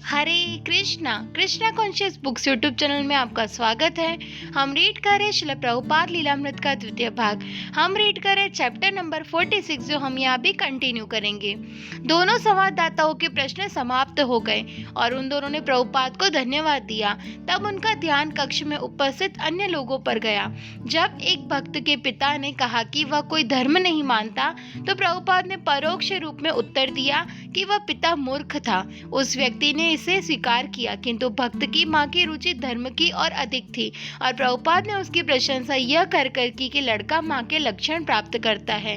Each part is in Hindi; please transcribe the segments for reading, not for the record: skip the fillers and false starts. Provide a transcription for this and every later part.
हरे Krishna Krishna conscious books YouTube channel में आपका स्वागत है। हम रीड कर रहे श्रील प्रभुपाद लीलामृत का द्वितीय भाग। हम रीड कर रहे चैप्टर नंबर 46 जो हम यहाँ भी कंटिन्यू करेंगे। दोनों संवाददाताओं के प्रश्न समाप्त हो गए और उन दोनों ने प्रभुपाद को धन्यवाद दिया। तब उनका ध्यान कक्ष में उपस्थित अन्य लोगों पर गया। जब एक भक्त के पिता ने कहा कि वह कोई धर्म नहीं मानता तो प्रभुपाद ने परोक्ष रूप में उत्तर दिया कि वह पिता मूर्ख था। उस व्यक्ति ने इसे स्वीकार किया, किंतु भक्त की मां की रुचि धर्म की और अधिक थी और प्रभुपाद ने उसकी प्रशंसा यह कर की कि लड़का मां के लक्षण प्राप्त करता है।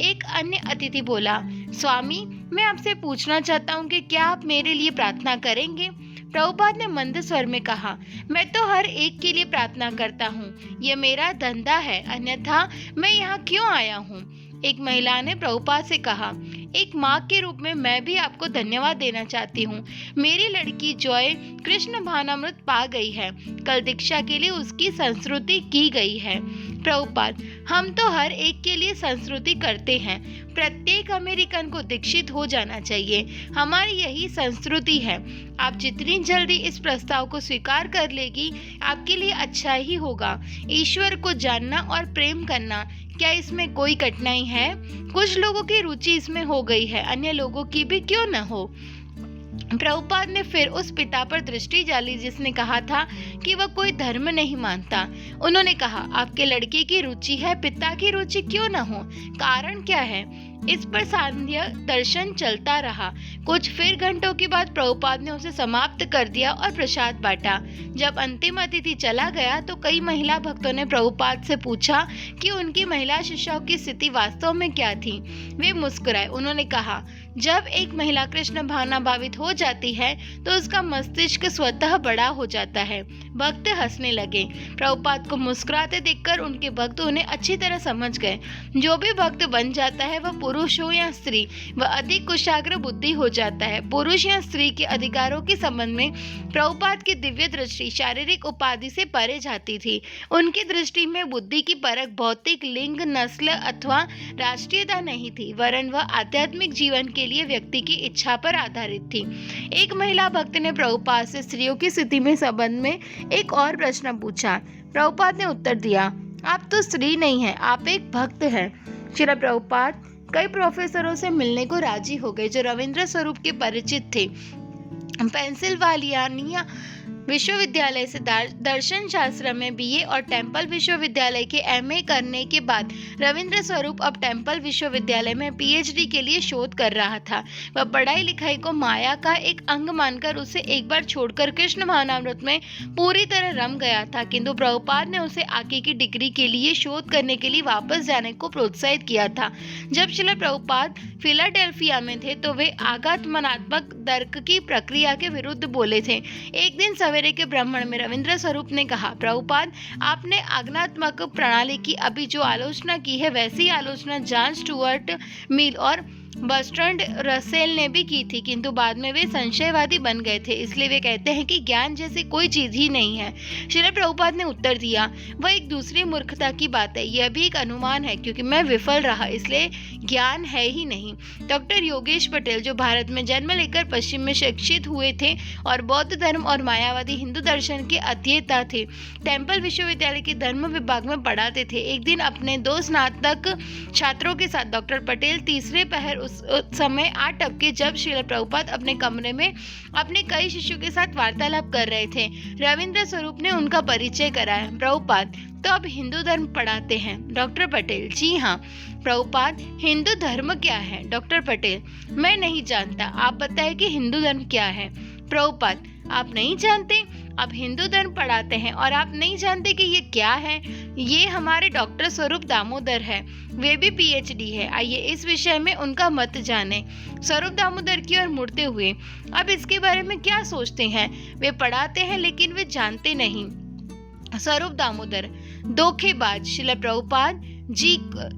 एक अन्य अतिथि बोला, स्वामी, मैं आपसे पूछना चाहता हूँ कि क्या आप मेरे लिए प्रार्थना करेंगे? प्रभुपाद ने मंद स्वर में कहा, मैं तो हर एक के लिए प्रार्थना करता हूँ, यह मेरा धंधा है, अन्यथा मैं यहाँ क्यों आया हूँ? एक महिला ने प्रभुपाद से कहा, एक माँ के रूप में मैं भी आपको धन्यवाद देना चाहती हूँ। मेरी लड़की जॉय कृष्ण भावनामृत पा गई है। कल दीक्षा के लिए उसकी संस्कृति की गई है। प्रभुपाद, हम तो हर एक के लिए संस्कृति करते हैं। प्रत्येक अमेरिकन को दीक्षित हो जाना चाहिए। हमारी यही संस्कृति है। आप जितनी जल्दी इस प्रस्ताव को स्वीकार कर लेगी, आपके लिए अच्छा ही होगा। ईश्वर को जानना और प्रेम करना, क्या इसमें कोई कठिनाई है? कुछ लोगों की रुचि इसमें हो गई है, अन्य लोगों की भी क्यों न हो। प्रभुपाद ने फिर उस पिता पर दृष्टि डाली जिसने कहा था कि वह कोई धर्म नहीं मानता। उन्होंने कहा, आपके लड़के की रुचि है, पिता की रुचि क्यों न हो? कारण क्या है? इस पर सांध्य दर्शन चलता रहा। कुछ फिर घंटों के बाद प्रभुपाद ने उसे समाप्त कर दिया और प्रसाद बांटा। जब अंतिम अतिथि चला गया तो कई महिला भक्तों ने प्रभुपाद से पूछा कि उनकी महिला शिष्यों की स्थिति वास्तव में क्या थी। वे मुस्कुराए। उन्होंने कहा, जब एक महिला कृष्ण भावना भावित हो जाती है तो उसका मस्तिष्क स्वतः बड़ा हो जाता है। भक्त हंसने लगे। प्रभुपाद को मुस्कुराते देखकर उनके भक्त उन्हें अच्छी तरह समझ गए। जो भी भक्त बन जाता है, वह पुरुष हो या स्त्री, वह अधिक कुशाग्र बुद्धि हो जाता है। पुरुष या स्त्री के अधिकारों के संबंध में प्रभुपाद की दिव्य दृष्टि शारीरिक उपाधि से परे जाती थी। उनकी दृष्टि में बुद्धि की परख भौतिक लिंग, नस्ल अथवा राष्ट्रीयता नहीं थी, वरन वह आध्यात्मिक जीवन के लिए व्यक्ति की इच्छा पर आधारित थी। एक महिला भक्त ने प्रभुपाद से स्त्रियों की स्थिति में संबंध में एक और प्रश्न पूछा। प्रभुपाद ने उत्तर दिया, आप तो स्त्री नहीं हैं, आप एक भक्त हैं। श्री प्रभुपाद कई प्रोफेसरों से मिलने को राजी हो गए जो रविंद्र स्वरूप के परिचित थे। पेंसिल्वानिया विश्वविद्यालय से दर्शन शास्त्र में बीए और टेम्पल विश्वविद्यालय के एमए करने के बाद रविंद्र स्वरूप अब टेम्पल विश्वविद्यालय में पीएचडी के लिए शोध कर रहा था। वह पढ़ाई लिखाई को माया का एक अंग मानकर उसे एक बार छोड़कर कृष्ण भावनामृत में पूरी तरह रम गया था, किंतु प्रभुपाद ने उसे आगे की डिग्री के लिए शोध करने के लिए वापस जाने को प्रोत्साहित किया था। जब श्रील प्रभुपाद फिलाडेल्फिया में थे तो वे आगमनात्मक तर्क की प्रक्रिया के विरुद्ध बोले थे। एक दिन सवेरे के ब्राह्मण में रविंद्र स्वरूप ने कहा, प्रभुपाद, आपने आज्ञात्मक प्रणाली की अभी जो आलोचना की है वैसी आलोचना जॉन स्टुअर्ट मिल और बर्ट्रैंड रसेल ने भी की थी, किंतु बाद में वे संशयवादी बन गए थे, इसलिए वे कहते हैं कि ज्ञान जैसी कोई चीज ही नहीं है। श्री प्रभुपाद ने उत्तर दिया, वह एक दूसरी मूर्खता की बात है। यह भी एक अनुमान है क्योंकि मैं विफल रहा, इसलिए ज्ञान है ही नहीं। डॉक्टर योगेश पटेल, जो भारत में जन्म लेकर पश्चिम में शिक्षित हुए थे और बौद्ध धर्म और मायावादी हिंदू दर्शन के अध्येता थे, टेम्पल विश्वविद्यालय के धर्म विभाग में पढ़ाते थे। एक दिन अपने 2 स्नातक छात्रों के साथ डॉक्टर पटेल तीसरे पहर उस समय आ टपके जब श्रील प्रभुपाद अपने कमरे में अपने कई शिष्यों के साथ वार्तालाप कर रहे थे। रविंद्र स्वरूप ने उनका परिचय कराया। प्रभुपाद, तो अब हिंदू धर्म पढ़ाते हैं? डॉक्टर पटेल, जी हाँ। प्रभुपाद, हिंदू धर्म क्या है? डॉक्टर पटेल, मैं नहीं जानता, आप बताएं कि हिंदू धर्म क्या है। प्रभुपाद, आप नहीं जानते? आप हिंदू धर्म पढ़ाते हैं और आप नहीं जानते कि ये क्या है? ये हमारे डॉक्टर स्वरूप दामोदर है, वे भी पीएचडी है। आइए इस विषय में उनका मत जाने। स्वरूप दामोदर की ओर मुड़ते हुए, अब इसके बारे में क्या सोचते हैं? वे पढ़ाते हैं लेकिन वे जानते नहीं। स्वरूप दामोदर, धोखेबाज। श्रील प्रभुपाद, जी,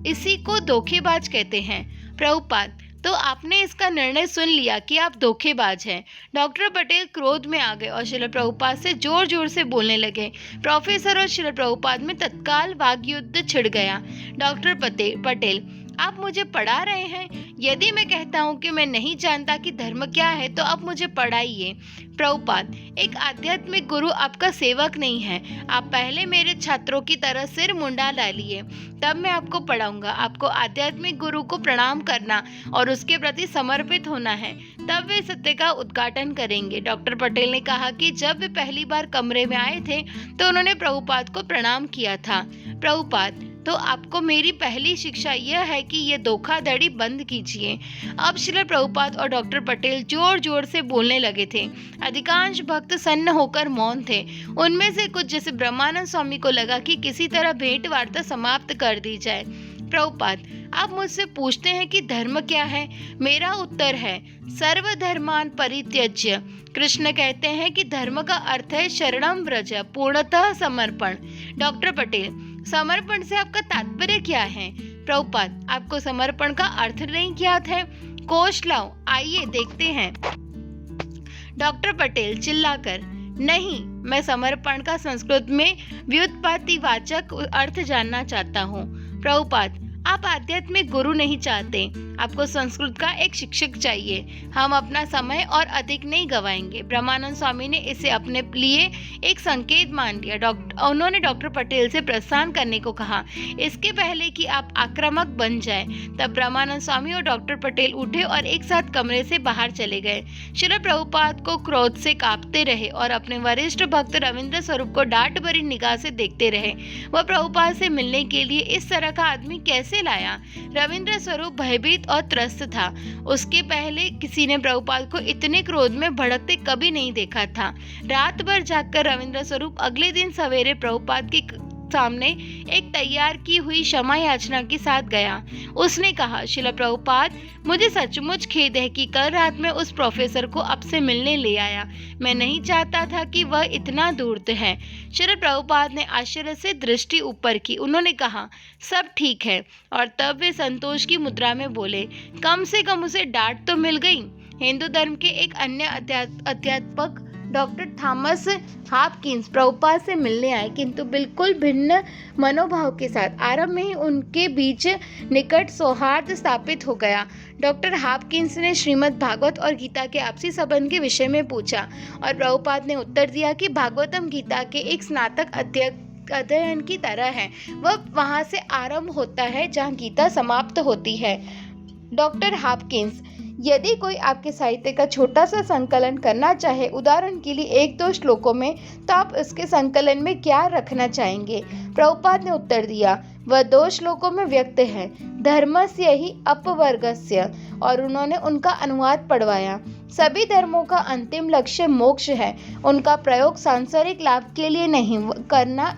इसी को धोखेबाज कहते हैं। प्रभुपाद, तो आपने इसका निर्णय सुन लिया कि आप धोखेबाज हैं। डॉक्टर पटेल क्रोध में आ गए और श्रील प्रभुपाद से जोर जोर से बोलने लगे। प्रोफेसर और श्रील प्रभुपाद में तत्काल वाग्युद्ध छिड़ गया। डॉक्टर पटेल, आप मुझे पढ़ा रहे हैं? यदि मैं कहता हूँ कि मैं नहीं जानता कि धर्म क्या है तो आप मुझे पढ़ाइए। प्रभुपाद, एक आध्यात्मिक गुरु आपका सेवक नहीं है। आप पहले मेरे छात्रों की तरह सिर मुंडा डालिए, तब मैं आपको पढ़ाऊंगा। आपको आध्यात्मिक गुरु को प्रणाम करना और उसके प्रति समर्पित होना है, तब वे सत्य का उद्घाटन करेंगे। डॉक्टर पटेल ने कहा कि जब वे पहली बार कमरे में आए थे तो उन्होंने प्रभुपाद को प्रणाम किया था। प्रभुपाद, तो आपको मेरी पहली शिक्षा यह है कि ये धोखाधड़ी बंद कीजिए। अब श्रील प्रभुपाद और डॉक्टर पटेल जोर जोर से बोलने लगे थे। अधिकांश भक्त सन्न होकर मौन थे। उनमें से कुछ, जैसे ब्रह्मानंद स्वामी को लगा कि किसी तरह भेंट वार्ता समाप्त कर दी जाए। प्रभुपाद, आप मुझसे पूछते हैं कि धर्म क्या है। मेरा उत्तर है सर्वधर्मान परित्यज्य। कृष्ण कहते हैं कि धर्म का अर्थ है शरणम व्रज, पूर्णतः समर्पण। डॉक्टर पटेल, समर्पण से आपका तात्पर्य क्या है? प्रभुपाद, आपको समर्पण का अर्थ नहीं ज्ञात है? कोश लाओ, आइए देखते हैं। डॉक्टर पटेल चिल्लाकर, नहीं, मैं समर्पण का संस्कृत में व्युत्पत्तिवाचक अर्थ जानना चाहता हूँ। प्रभुपाद, आप आध्यात्मिक गुरु नहीं चाहते, आपको संस्कृत का एक शिक्षक चाहिए। हम अपना समय और अधिक नहीं गवाएंगे। ब्रह्मानंद स्वामी ने इसे अपने लिए एक संकेत मान लिया। उन्होंने डॉक्टर पटेल से प्रस्थान करने को कहा, इसके पहले कि आप आक्रामक बन जाए। तब ब्रह्मानंद स्वामी और डॉक्टर पटेल उठे और एक साथ कमरे से बाहर चले गए। श्री प्रभुपाद को क्रोध से कांपते रहे और अपने वरिष्ठ भक्त रविंद्र स्वरूप को डांट भरी निगाह से देखते रहे। वह प्रभुपाद से मिलने के लिए इस तरह का आदमी कैसे लाया? रविंद्र स्वरूप भयभीत और त्रस्त था। उसके पहले किसी ने प्रभुपाद को इतने क्रोध में भड़कते कभी नहीं देखा था। रात भर जागकर रविंद्र स्वरूप अगले दिन सवेरे प्रभुपाद के सामने एक तैयार की हुई क्षमा याचना के साथ गया। उसने कहा, श्रील प्रभुपाद, मुझे सचमुच खेद है कि कल रात में उस प्रोफेसर को आपसे मिलने ले आया। मैं नहीं चाहता था कि वह इतना धूर्त है। श्रील प्रभुपाद ने आश्चर्य से दृष्टि ऊपर की। उन्होंने कहा, सब ठीक है। और तब वे संतोष की मुद्रा में बोले, कम से कम उसे डांट तो मिल गई। हिंदू धर्म के एक अन्य अध्यापक डॉक्टर थॉमस हॉपकिंस प्रभुपाद से मिलने आए, किंतु बिल्कुल भिन्न मनोभाव के साथ। आरंभ में ही उनके बीच निकट सौहार्द स्थापित हो गया। डॉक्टर हॉपकिंस ने श्रीमद् भागवत और गीता के आपसी संबंध के विषय में पूछा और प्रभुपाद ने उत्तर दिया कि भागवतम गीता के एक स्नातक अध्ययन की तरह है। वह वहां से आरंभ होता है जहां गीता समाप्त होती है। डॉक्टर हॉपकिंस, यदि कोई आपके साहित्य का छोटा सा संकलन करना चाहे, उदाहरण के लिए 1-2 श्लोकों में, तो आप उसके संकलन में क्या रखना चाहेंगे? प्रभुपाद ने उत्तर दिया, वह 2 श्लोकों में व्यक्त है, धर्मस्य ही अपवर्गस्य, और उन्होंने उनका अनुवाद पढ़वाया। सभी धर्मों का अंतिम लक्ष्य मोक्ष है। उनका प्रयोग सांसारिक लाभ के लिए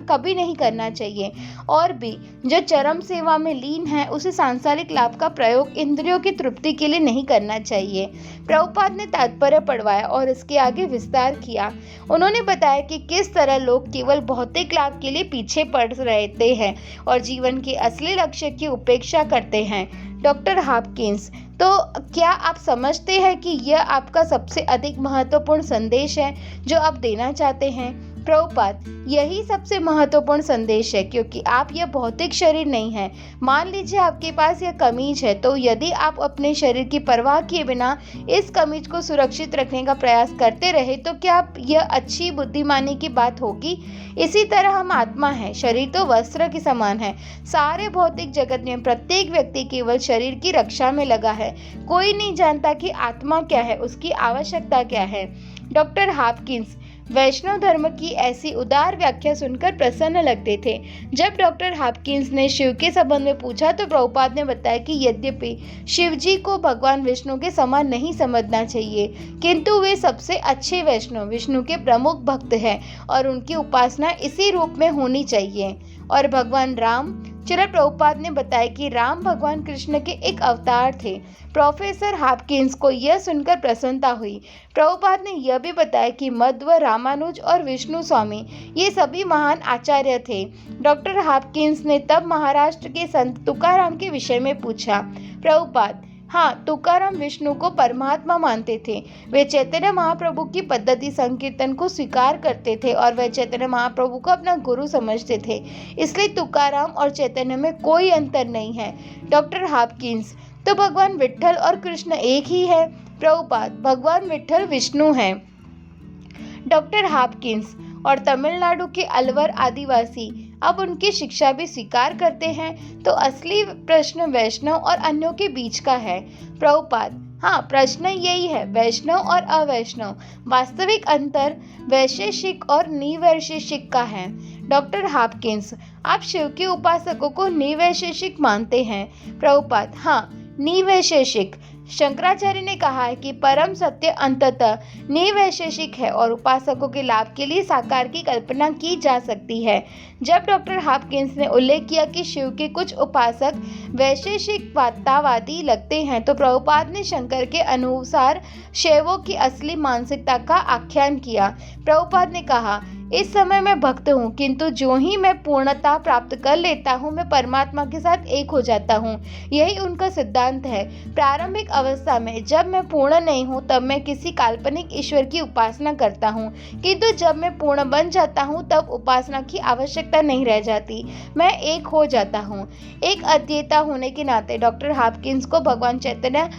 कभी नहीं करना चाहिए। और भी जो चरम सेवा में लीन है, उसे सांसारिक लाभ का प्रयोग इंद्रियों की तृप्ति के लिए नहीं करना चाहिए। प्रभुपाद ने तात्पर्य पढ़वाया और इसके आगे विस्तार किया। उन्होंने बताया कि किस तरह लोग केवल भौतिक लाभ के लिए पीछे पड़ रहते हैं और जीवन के असली लक्ष्य की उपेक्षा करते हैं। डॉक्टर हॉपकिंस, तो क्या आप समझते हैं कि यह आपका सबसे अधिक महत्वपूर्ण संदेश है जो आप देना चाहते हैं? प्रभुपाद, यही सबसे महत्वपूर्ण संदेश है, क्योंकि आप यह भौतिक शरीर नहीं है। मान लीजिए आपके पास यह कमीज है, तो यदि आप अपने शरीर की परवाह किए बिना इस कमीज को सुरक्षित रखने का प्रयास करते रहे, तो क्या यह अच्छी बुद्धिमानी की बात होगी? इसी तरह हम आत्मा है। शरीर तो वस्त्र के समान है। सारे भौतिक जगत में प्रत्येक व्यक्ति केवल शरीर की रक्षा में लगा है। कोई नहीं जानता कि आत्मा क्या है, उसकी आवश्यकता क्या है। डॉक्टर हॉपकिंस वैष्णव धर्म की ऐसी उदार व्याख्या सुनकर प्रसन्न लगते थे। जब डॉक्टर हॉपकिंस ने शिव के संबंध में पूछा तो प्रभुपाद ने बताया कि यद्यपि शिव जी को भगवान विष्णु के समान नहीं समझना चाहिए, किंतु वे सबसे अच्छे वैष्णव, विष्णु के प्रमुख भक्त हैं और उनकी उपासना इसी रूप में होनी चाहिए। और भगवान राम, श्रील प्रभुपाद ने बताया कि राम भगवान कृष्ण के एक अवतार थे। प्रोफेसर हॉपकिंस को यह सुनकर प्रसन्नता हुई। प्रभुपाद ने यह भी बताया कि मध्व, रामानुज और विष्णु स्वामी ये सभी महान आचार्य थे। डॉक्टर हॉपकिंस ने तब महाराष्ट्र के संत तुकाराम के विषय में पूछा। प्रभुपाद, हाँ, तुकाराम विष्णु को परमात्मा मानते थे। वे चैतन्य महाप्रभु की पद्धति संकीर्तन को स्वीकार करते थे और वे चैतन्य महाप्रभु को अपना गुरु समझते थे। इसलिए तुकाराम और चैतन्य में कोई अंतर नहीं है। डॉक्टर हॉपकिंस, तो भगवान विट्ठल और कृष्ण एक ही है। प्रभुपाद, भगवान विट्ठल विष्णु हैं। डॉक्टर हॉपकिंस, और तमिलनाडु के अलवर आदिवासी अब उनकी शिक्षा भी स्वीकार करते हैं। तो असली प्रश्न वैष्णव और अन्यों के बीच का है। प्रभुपाद, हाँ, प्रश्न यही है, वैष्णव और अवैष्णव। वास्तविक अंतर वैशेषिक और निवैशेषिक का है। डॉक्टर हॉपकिंस, आप शिव के उपासकों को निवैशेषिक मानते हैं। प्रभुपाद, हाँ, निवैशेषिक। शंकराचार्य ने कहा है कि परम सत्य अंततः निवैशेषिक है और उपासकों के लाभ के लिए साकार की कल्पना की जा सकती है। जब डॉक्टर हॉपकिंस ने उल्लेख किया कि शिव के कुछ उपासक वैशेषिकतावादी लगते हैं, तो प्रभुपाद ने शंकर के अनुसार शैवों की असली मानसिकता का आख्यान किया। प्रभुपाद ने कहा, इस समय मैं भक्त हूँ, किंतु जो ही मैं पूर्णता प्राप्त कर लेता हूँ, मैं परमात्मा के साथ एक हो जाता हूँ। यही उनका सिद्धांत है। प्रारंभिक अवस्था में जब मैं पूर्ण नहीं हूँ, तब मैं किसी काल्पनिक ईश्वर की उपासना करता हूँ, किंतु जब मैं पूर्ण बन जाता हूँ, तब उपासना की आवश्यकता नहीं रह जाती, मैं एक हो जाता हूँ। एक अद्वैता होने के नाते डॉक्टर हॉपकिंस को भगवान चैतन्य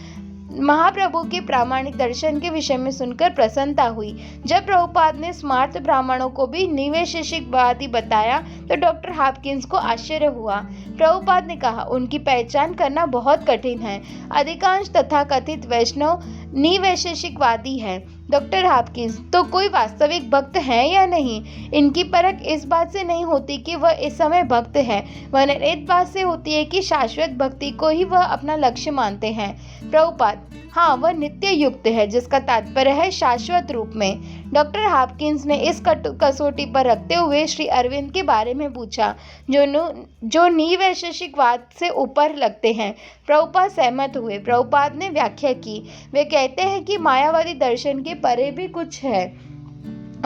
महाप्रभु के प्रामाणिक दर्शन के विषय में सुनकर प्रसन्नता हुई। जब प्रभुपाद ने स्मार्त ब्राह्मणों को भी निवैशेषिकवादी बताया, तो डॉक्टर हॉपकिंस को आश्चर्य हुआ। प्रभुपाद ने कहा, उनकी पहचान करना बहुत कठिन है। अधिकांश तथाकथित वैष्णव निवैशेषिकवादी है। डॉक्टर हॉपकिंस, तो कोई वास्तविक भक्त है या नहीं? इनकी परख इस बात से नहीं होती कि वह इस समय भक्त है, वरन इस बात से होती है कि शाश्वत भक्ति को ही वह अपना लक्ष्य मानते हैं। प्रभुपाद, हाँ, वह नित्य युक्त है, जिसका तात्पर्य है शाश्वत रूप में। डॉक्टर हॉपकिंस ने इस कसौटी पर रखते हुए श्री अरविंद के बारे में पूछा, जो निवैशेषिकवाद से ऊपर लगते हैं। प्रभुपाद सहमत हुए। प्रभुपाद ने व्याख्या की, वे कहते हैं कि मायावादी दर्शन के परे भी कुछ है,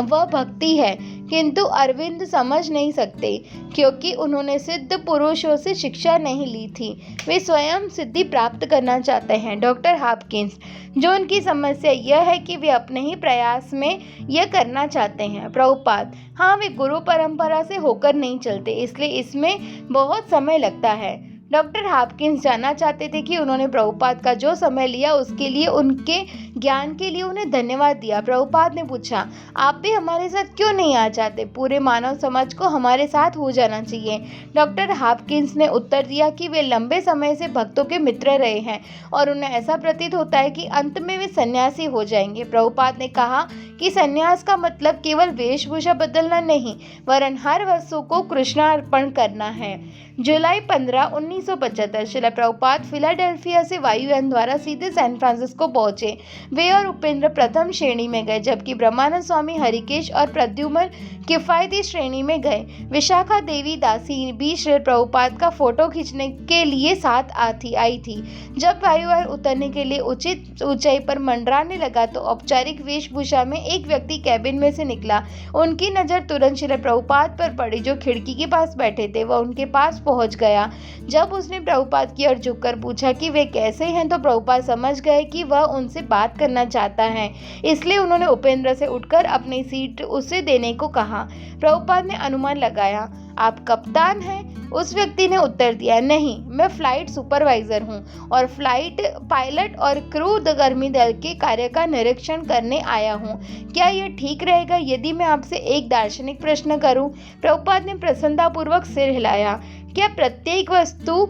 वह भक्ति है, किंतु अरविंद समझ नहीं सकते, क्योंकि उन्होंने सिद्ध पुरुषों से शिक्षा नहीं ली थी। वे स्वयं सिद्धि प्राप्त करना चाहते हैं। डॉक्टर हॉपकिंस, जो उनकी समस्या यह है कि वे अपने ही प्रयास में यह करना चाहते हैं। प्रभुपाद, हाँ, वे गुरु परंपरा से होकर नहीं चलते, इसलिए इसमें बहुत समय लगता है। डॉक्टर हॉपकिंस जानना चाहते थे कि उन्होंने प्रभुपाद का जो समय लिया उसके लिए, उनके ज्ञान के लिए उन्हें धन्यवाद दिया। प्रभुपाद ने पूछा, आप भी हमारे साथ क्यों नहीं आ जाते? पूरे मानव समाज को हमारे साथ हो जाना चाहिए। डॉक्टर हॉपकिंस ने उत्तर दिया कि वे लंबे समय से भक्तों के मित्र रहे हैं और उन्हें ऐसा प्रतीत होता है कि अंत में वे सन्यासी हो जाएंगे। प्रभुपाद ने कहा कि सन्यास का मतलब केवल वेशभूषा बदलना नहीं, वरन हर वस्तु को कृष्णार्पण करना है। जुलाई 15, 1975 श्रील प्रभुपाद फिलाडेल्फिया से वायुयान द्वारा सीधे सैन फ्रांसिस्को पहुंचे। वे और उपेंद्र प्रथम श्रेणी में गए, जबकि ब्रह्मानंद स्वामी, हरिकेश और प्रद्युम्न किफायती श्रेणी में गए। विशाखा देवी दासी भी श्री प्रभुपाद का फोटो खींचने के लिए साथ आई थी। जब वायुयान उतरने के लिए उचित ऊंचाई पर मंडराने लगा, तो औपचारिक वेशभूषा में एक व्यक्ति कैबिन में से निकला। उनकी नजर तुरंत श्री प्रभुपाद पर पड़ी, जो खिड़की के पास बैठे थे। वह उनके पास पहुंच गया। जब उसने प्रभुपाद की ओर झुककर पूछा कि वे कैसे हैं, तो प्रभुपाद समझ गए कि वह उनसे बात करना चाहता है, इसलिए उन्होंने उपेंद्र से उठकर अपनी सीट उसे देने को कहा। प्रभुपाद ने अनुमान लगाया, आप कप्तान हैं? उस व्यक्ति ने उत्तर दिया, नहीं, मैं फ्लाइट सुपरवाइजर हूँ और फ्लाइट पायलट और क्रू गर्मी दल के कार्य का निरीक्षण करने आया हूँ। क्या यह ठीक रहेगा यदि मैं आपसे एक दार्शनिक प्रश्न करूँ? प्रभुपाद ने प्रसन्नतापूर्वक सिर हिलाया। क्या प्रत्येक वस्तु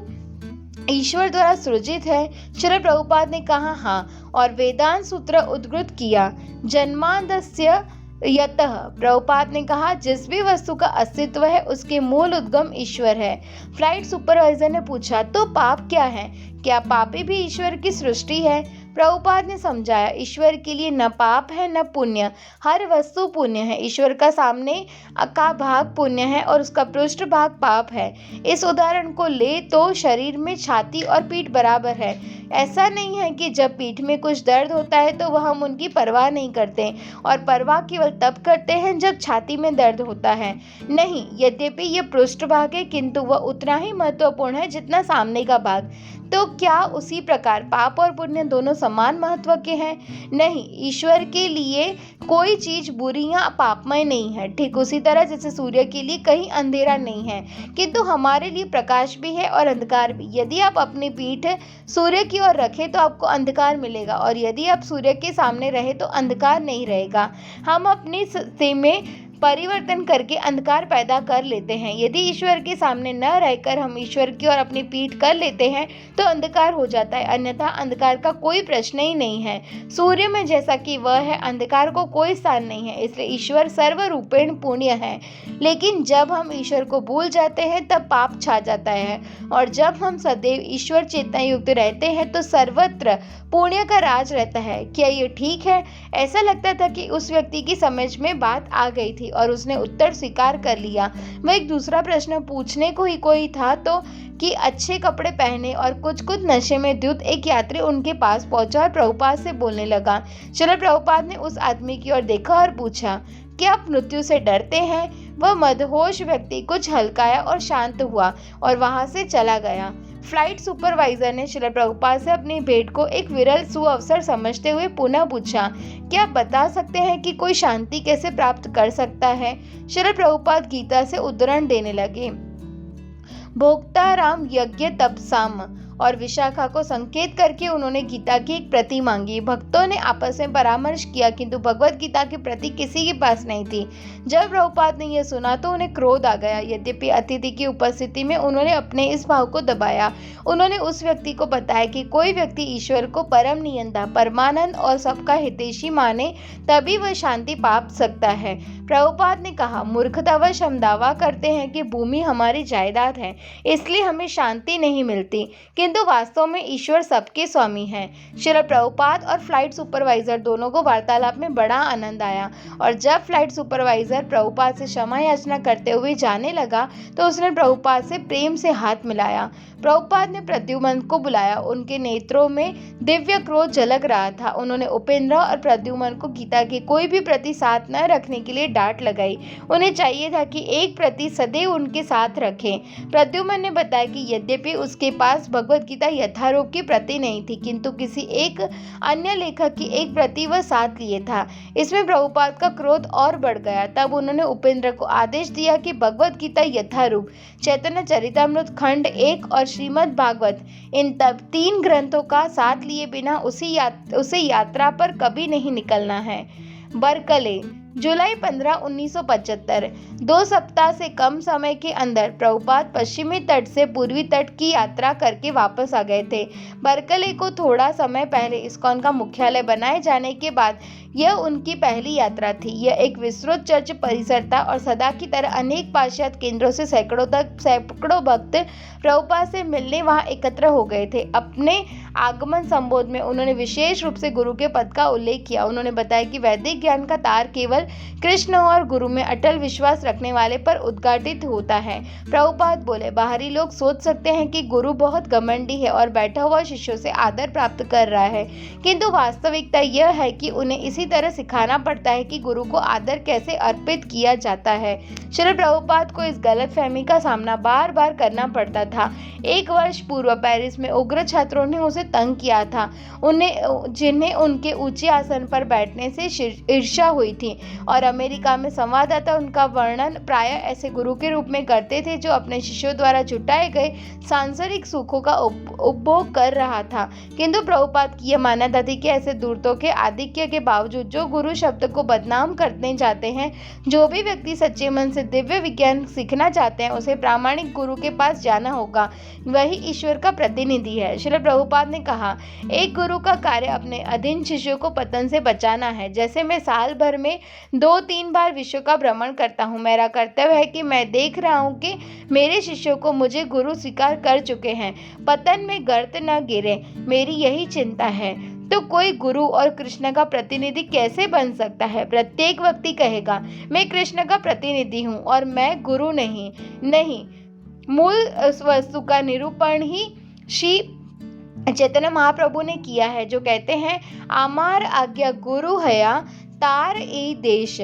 ईश्वर द्वारा सृजित है? श्री प्रभुपाद ने कहा, हाँ, और वेदांत सूत्र उद्धृत किया, जन्मादस्य यतः। प्रभुपाद ने कहा, जिस भी वस्तु का अस्तित्व है उसके मूल उद्गम ईश्वर है। फ्लाइट सुपरवाइजर ने पूछा, तो पाप क्या है? क्या पापी भी ईश्वर की सृष्टि है? प्रभुपाद ने समझाया, ईश्वर के लिए न पाप है न पुण्य, हर वस्तु पुण्य है। ईश्वर का सामने का भाग पुण्य है और उसका पृष्ठ भाग पाप है। इस उदाहरण को ले तो शरीर में छाती और पीठ बराबर है। ऐसा नहीं है कि जब पीठ में कुछ दर्द होता है तो वह हम उनकी परवाह नहीं करते और परवाह केवल तब करते हैं जब छाती में दर्द होता है। नहीं, यद्यपि यह पृष्ठ भाग है, किंतु वह उतना ही महत्वपूर्ण है जितना सामने का भाग। तो क्या उसी प्रकार पाप और पुण्य दोनों समान महत्व के हैं? नहीं, ईश्वर के लिए कोई चीज बुरी या पापमय नहीं है। ठीक उसी तरह जैसे सूर्य के लिए कहीं अंधेरा नहीं है, किंतु हमारे लिए प्रकाश भी है और अंधकार भी। यदि आप अपनी पीठ सूर्य की ओर रखें तो आपको अंधकार मिलेगा, और यदि आप सूर्य के सामने रहे तो अंधकार नहीं रहेगा। हम अपनी स्थिति में परिवर्तन करके अंधकार पैदा कर लेते हैं। यदि ईश्वर के सामने न रहकर हम ईश्वर की ओर अपनी पीठ कर लेते हैं तो अंधकार हो जाता है, अन्यथा अंधकार का कोई प्रश्न ही नहीं है। सूर्य में जैसा कि वह है, अंधकार को कोई स्थान नहीं है, इसलिए ईश्वर सर्वरूपेण पुण्य है। लेकिन जब हम ईश्वर को भूल जाते हैं तब पाप छा जाता है, और जब हम सदैव ईश्वर चेतना युक्त रहते हैं तो सर्वत्र पुण्य का राज रहता है। क्या ये ठीक है? ऐसा लगता था कि उस व्यक्ति की समझ में बात आ गई थी और उसने उत्तर स्वीकार कर लिया। वह एक दूसरा प्रश्न पूछने को ही कोई था तो कि अच्छे कपड़े पहने और कुछ नशे में धुत एक यात्री उनके पास पहुंचा और प्रभुपाद से बोलने लगा। श्रील प्रभुपाद ने उस आदमी की ओर देखा और पूछा, क्या आप मृत्यु से डरते हैं? वह मदहोश व्यक्ति कुछ हल्काया और शांत हुआ और वहां से चला गया। फ्लाइट सुपरवाइजर ने श्रील प्रभुपाद से अपनी भेंट को एक विरल सुअवसर समझते हुए पुनः पूछा, क्या आप बता सकते हैं कि कोई शांति कैसे प्राप्त कर सकता है? श्रील प्रभुपाद गीता से उद्धरण देने लगे। भोक्ताराम यज्ञ तपसाम, और विशाखा को संकेत करके उन्होंने गीता की एक प्रति मांगी। भक्तों ने आपस में परामर्श किया, किंतु भगवत गीता की प्रति किसी के पास नहीं थी। जब प्रभुपाद ने यह सुना तो उन्हें क्रोध आ गया। यद्यपि अतिथि की उपस्थिति में उन्होंने अपने इस भाव को दबाया। उन्होंने उस व्यक्ति को बताया कि कोई व्यक्ति ईश्वर को परम नियंता, परमानंद और सबका हितैषी माने तभी वह शांति पा सकता है। प्रभुपाद ने कहा, मूर्खतावश हम दावा करते हैं कि भूमि हमारी जायदाद है, इसलिए हमें शांति नहीं मिलती, किंतु वास्तव में ईश्वर सबके स्वामी हैं। श्रील प्रभुपाद और फ्लाइट सुपरवाइजर दोनों को वार्तालाप में बड़ा आनंद आया, और जब फ्लाइट सुपरवाइजर प्रभुपाद से क्षमा याचना करते हुए जाने लगा तो उसने प्रभुपाद से प्रेम से हाथ मिलाया। प्रभुपाद ने प्रद्युम्न को बुलाया। उनके नेत्रों में दिव्य क्रोध झलक रहा था। उन्होंने उपेंद्र और प्रद्युम्न को गीता की कोई भी प्रति साथ न रखने के लिए डांट लगाई। उन्हें चाहिए था कि एक प्रति सदैव उनके साथ रखें। प्रद्युम्न ने बताया कि यद्यपि उसके पास भगवत गीता यथारूप की प्रति नहीं थी, किंतु किसी एक अन्य लेखक की एक प्रति वह साथ लिए था। इसमें प्रभुपाद का क्रोध और बढ़ गया। तब उन्होंने उपेंद्र को आदेश दिया कि भगवत गीता यथारूप, चैतन्य चरितामृत खंड 1 और श्रीमद् भागवत, इन तब 3 ग्रंथों का साथ लिए बिना उसे यात्रा पर कभी नहीं निकलना है। बर्कले, जुलाई 15, 1975। 2 सप्ताह से कम समय के अंदर प्रभुपाद पश्चिमी तट से पूर्वी तट की यात्रा करके वापस आ गए थे। बर्कले को थोड़ा समय पहले इस्कॉन का मुख्यालय बनाए जाने के बाद यह उनकी पहली यात्रा थी। यह एक विस्तृत चर्च परिसर था और सदा की तरह अनेक पाश्चात्य केंद्रों से सैकड़ों भक्त प्रभुपाद से मिलने वहां एकत्र हो गए थे। अपने आगमन संबोध में उन्होंने विशेष रूप से गुरु के पद का उल्लेख किया। उन्होंने बताया कि वैदिक ज्ञान का तार केवल कृष्ण और गुरु में अटल विश्वास रखने वाले पर उद्घाटित होता है। प्रभुपाद बोले, बाहरी लोग सोच सकते हैं कि गुरु बहुत घमंडी है और बैठा हुआ शिष्यों से आदर प्राप्त कर रहा है, किंतु वास्तविकता यह है कि उन्हें इसी तरह सिखाना पड़ता है कि गुरु को आदर कैसे अर्पित किया जाता है। श्री प्रभुपाद को इस गलतफहमी का सामना बार बार करना पड़ता था। 1 वर्ष पूर्व पेरिस में उग्र छात्रों ने उसे तंग किया था, जिन्हें उनके ऊंचे आसन पर बैठने से ईर्ष्या हुई थी, और अमेरिका में संवाददाता उनका वर्णन प्राय ऐसे गुरु के रूप में करते थे जो अपने शिष्यों द्वारा जुटाए गए सांसारिक सुखों का उपभोग कर रहा था। किंतु प्रभुपाद की यह मान्यता थी कि ऐसे दूतों के आधिक्य के बावजूद जो गुरु शब्द को बदनाम करने जाते हैं, जो भी व्यक्ति सच्चे मन से दिव्य विज्ञान सीखना चाहते हैं, उसे प्रामाणिक गुरु के पास जाना होगा। वही ईश्वर का प्रतिनिधि है। श्री प्रभुपाद ने कहा, एक गुरु का कार्य अपने अधीन शिष्यों को पतन से बचाना है। जैसे मैं साल भर में 2-3 बार विश्व का भ्रमण करता हूँ, मेरा कर्तव्य है कि मैं देख रहा हूँ कि मेरे शिष्यों को मुझे गुरु स्वीकार कर चुके हैं, पतन में गर्त न गिरे। मेरी यही चिंता है। तो कोई गुरु और कृष्ण का प्रतिनिधि कैसे बन सकता है? प्रत्येक व्यक्ति कहेगा, मैं कृष्ण का प्रतिनिधि हूँ और मैं गुरु नहीं। मूल वस्तु का निरूपण ही श्री चैतन्य महाप्रभु ने किया है, जो कहते हैं, आमार आज्ञा गुरु हया तार ए देश,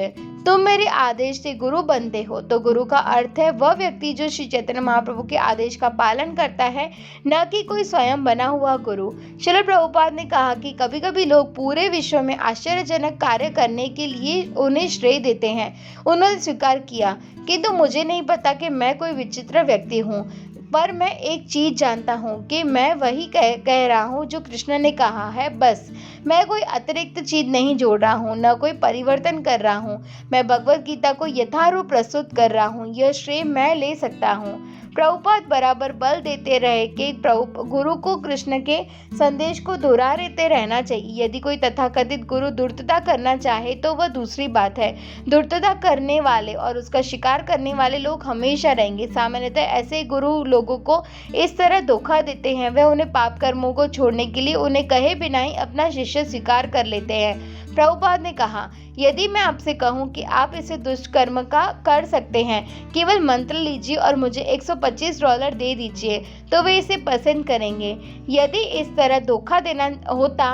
तुम मेरे आदेश से गुरु बनते हो। तो गुरु का अर्थ है वह व्यक्ति जो श्री चैतन्य महाप्रभु के आदेश का पालन करता है, न कि कोई स्वयं बना हुआ गुरु। श्रील प्रभुपाद ने कहा कि कभी कभी लोग पूरे विश्व में आश्चर्यजनक कार्य करने के लिए उन्हें श्रेय देते हैं। उन्होंने स्वीकार किया, किंतु मुझे नहीं पता कि मैं कोई विचित्र व्यक्ति हूँ, पर मैं एक चीज जानता हूँ कि मैं वही कह रहा हूँ जो कृष्ण ने कहा है। बस मैं कोई अतिरिक्त चीज नहीं जोड़ रहा हूँ, न कोई परिवर्तन कर रहा हूँ। मैं भगवत गीता को यथारूप प्रस्तुत कर रहा हूँ। यह श्रेय मैं ले सकता हूँ। प्रभुपाद बराबर बल देते रहे कि गुरु को कृष्ण के संदेश को दोहराते रहना चाहिए। यदि कोई तथाकथित गुरु धूर्तता करना चाहे तो वह दूसरी बात है। धूर्तता करने वाले और उसका शिकार करने वाले लोग हमेशा रहेंगे। सामान्यतः ऐसे गुरु लोगों को इस तरह धोखा देते हैं। वह उन्हें पाप कर्मों को छोड़ने के लिए उन्हें कहे बिना ही अपना शिष्य स्वीकार कर लेते हैं। प्रभुपाद ने कहा, यदि मैं आपसे कहूं कि आप इसे दुष्कर्म का कर सकते हैं, केवल मंत्र लीजिए और मुझे $125 दे दीजिए, तो वे इसे पसंद करेंगे। यदि इस तरह धोखा देना होता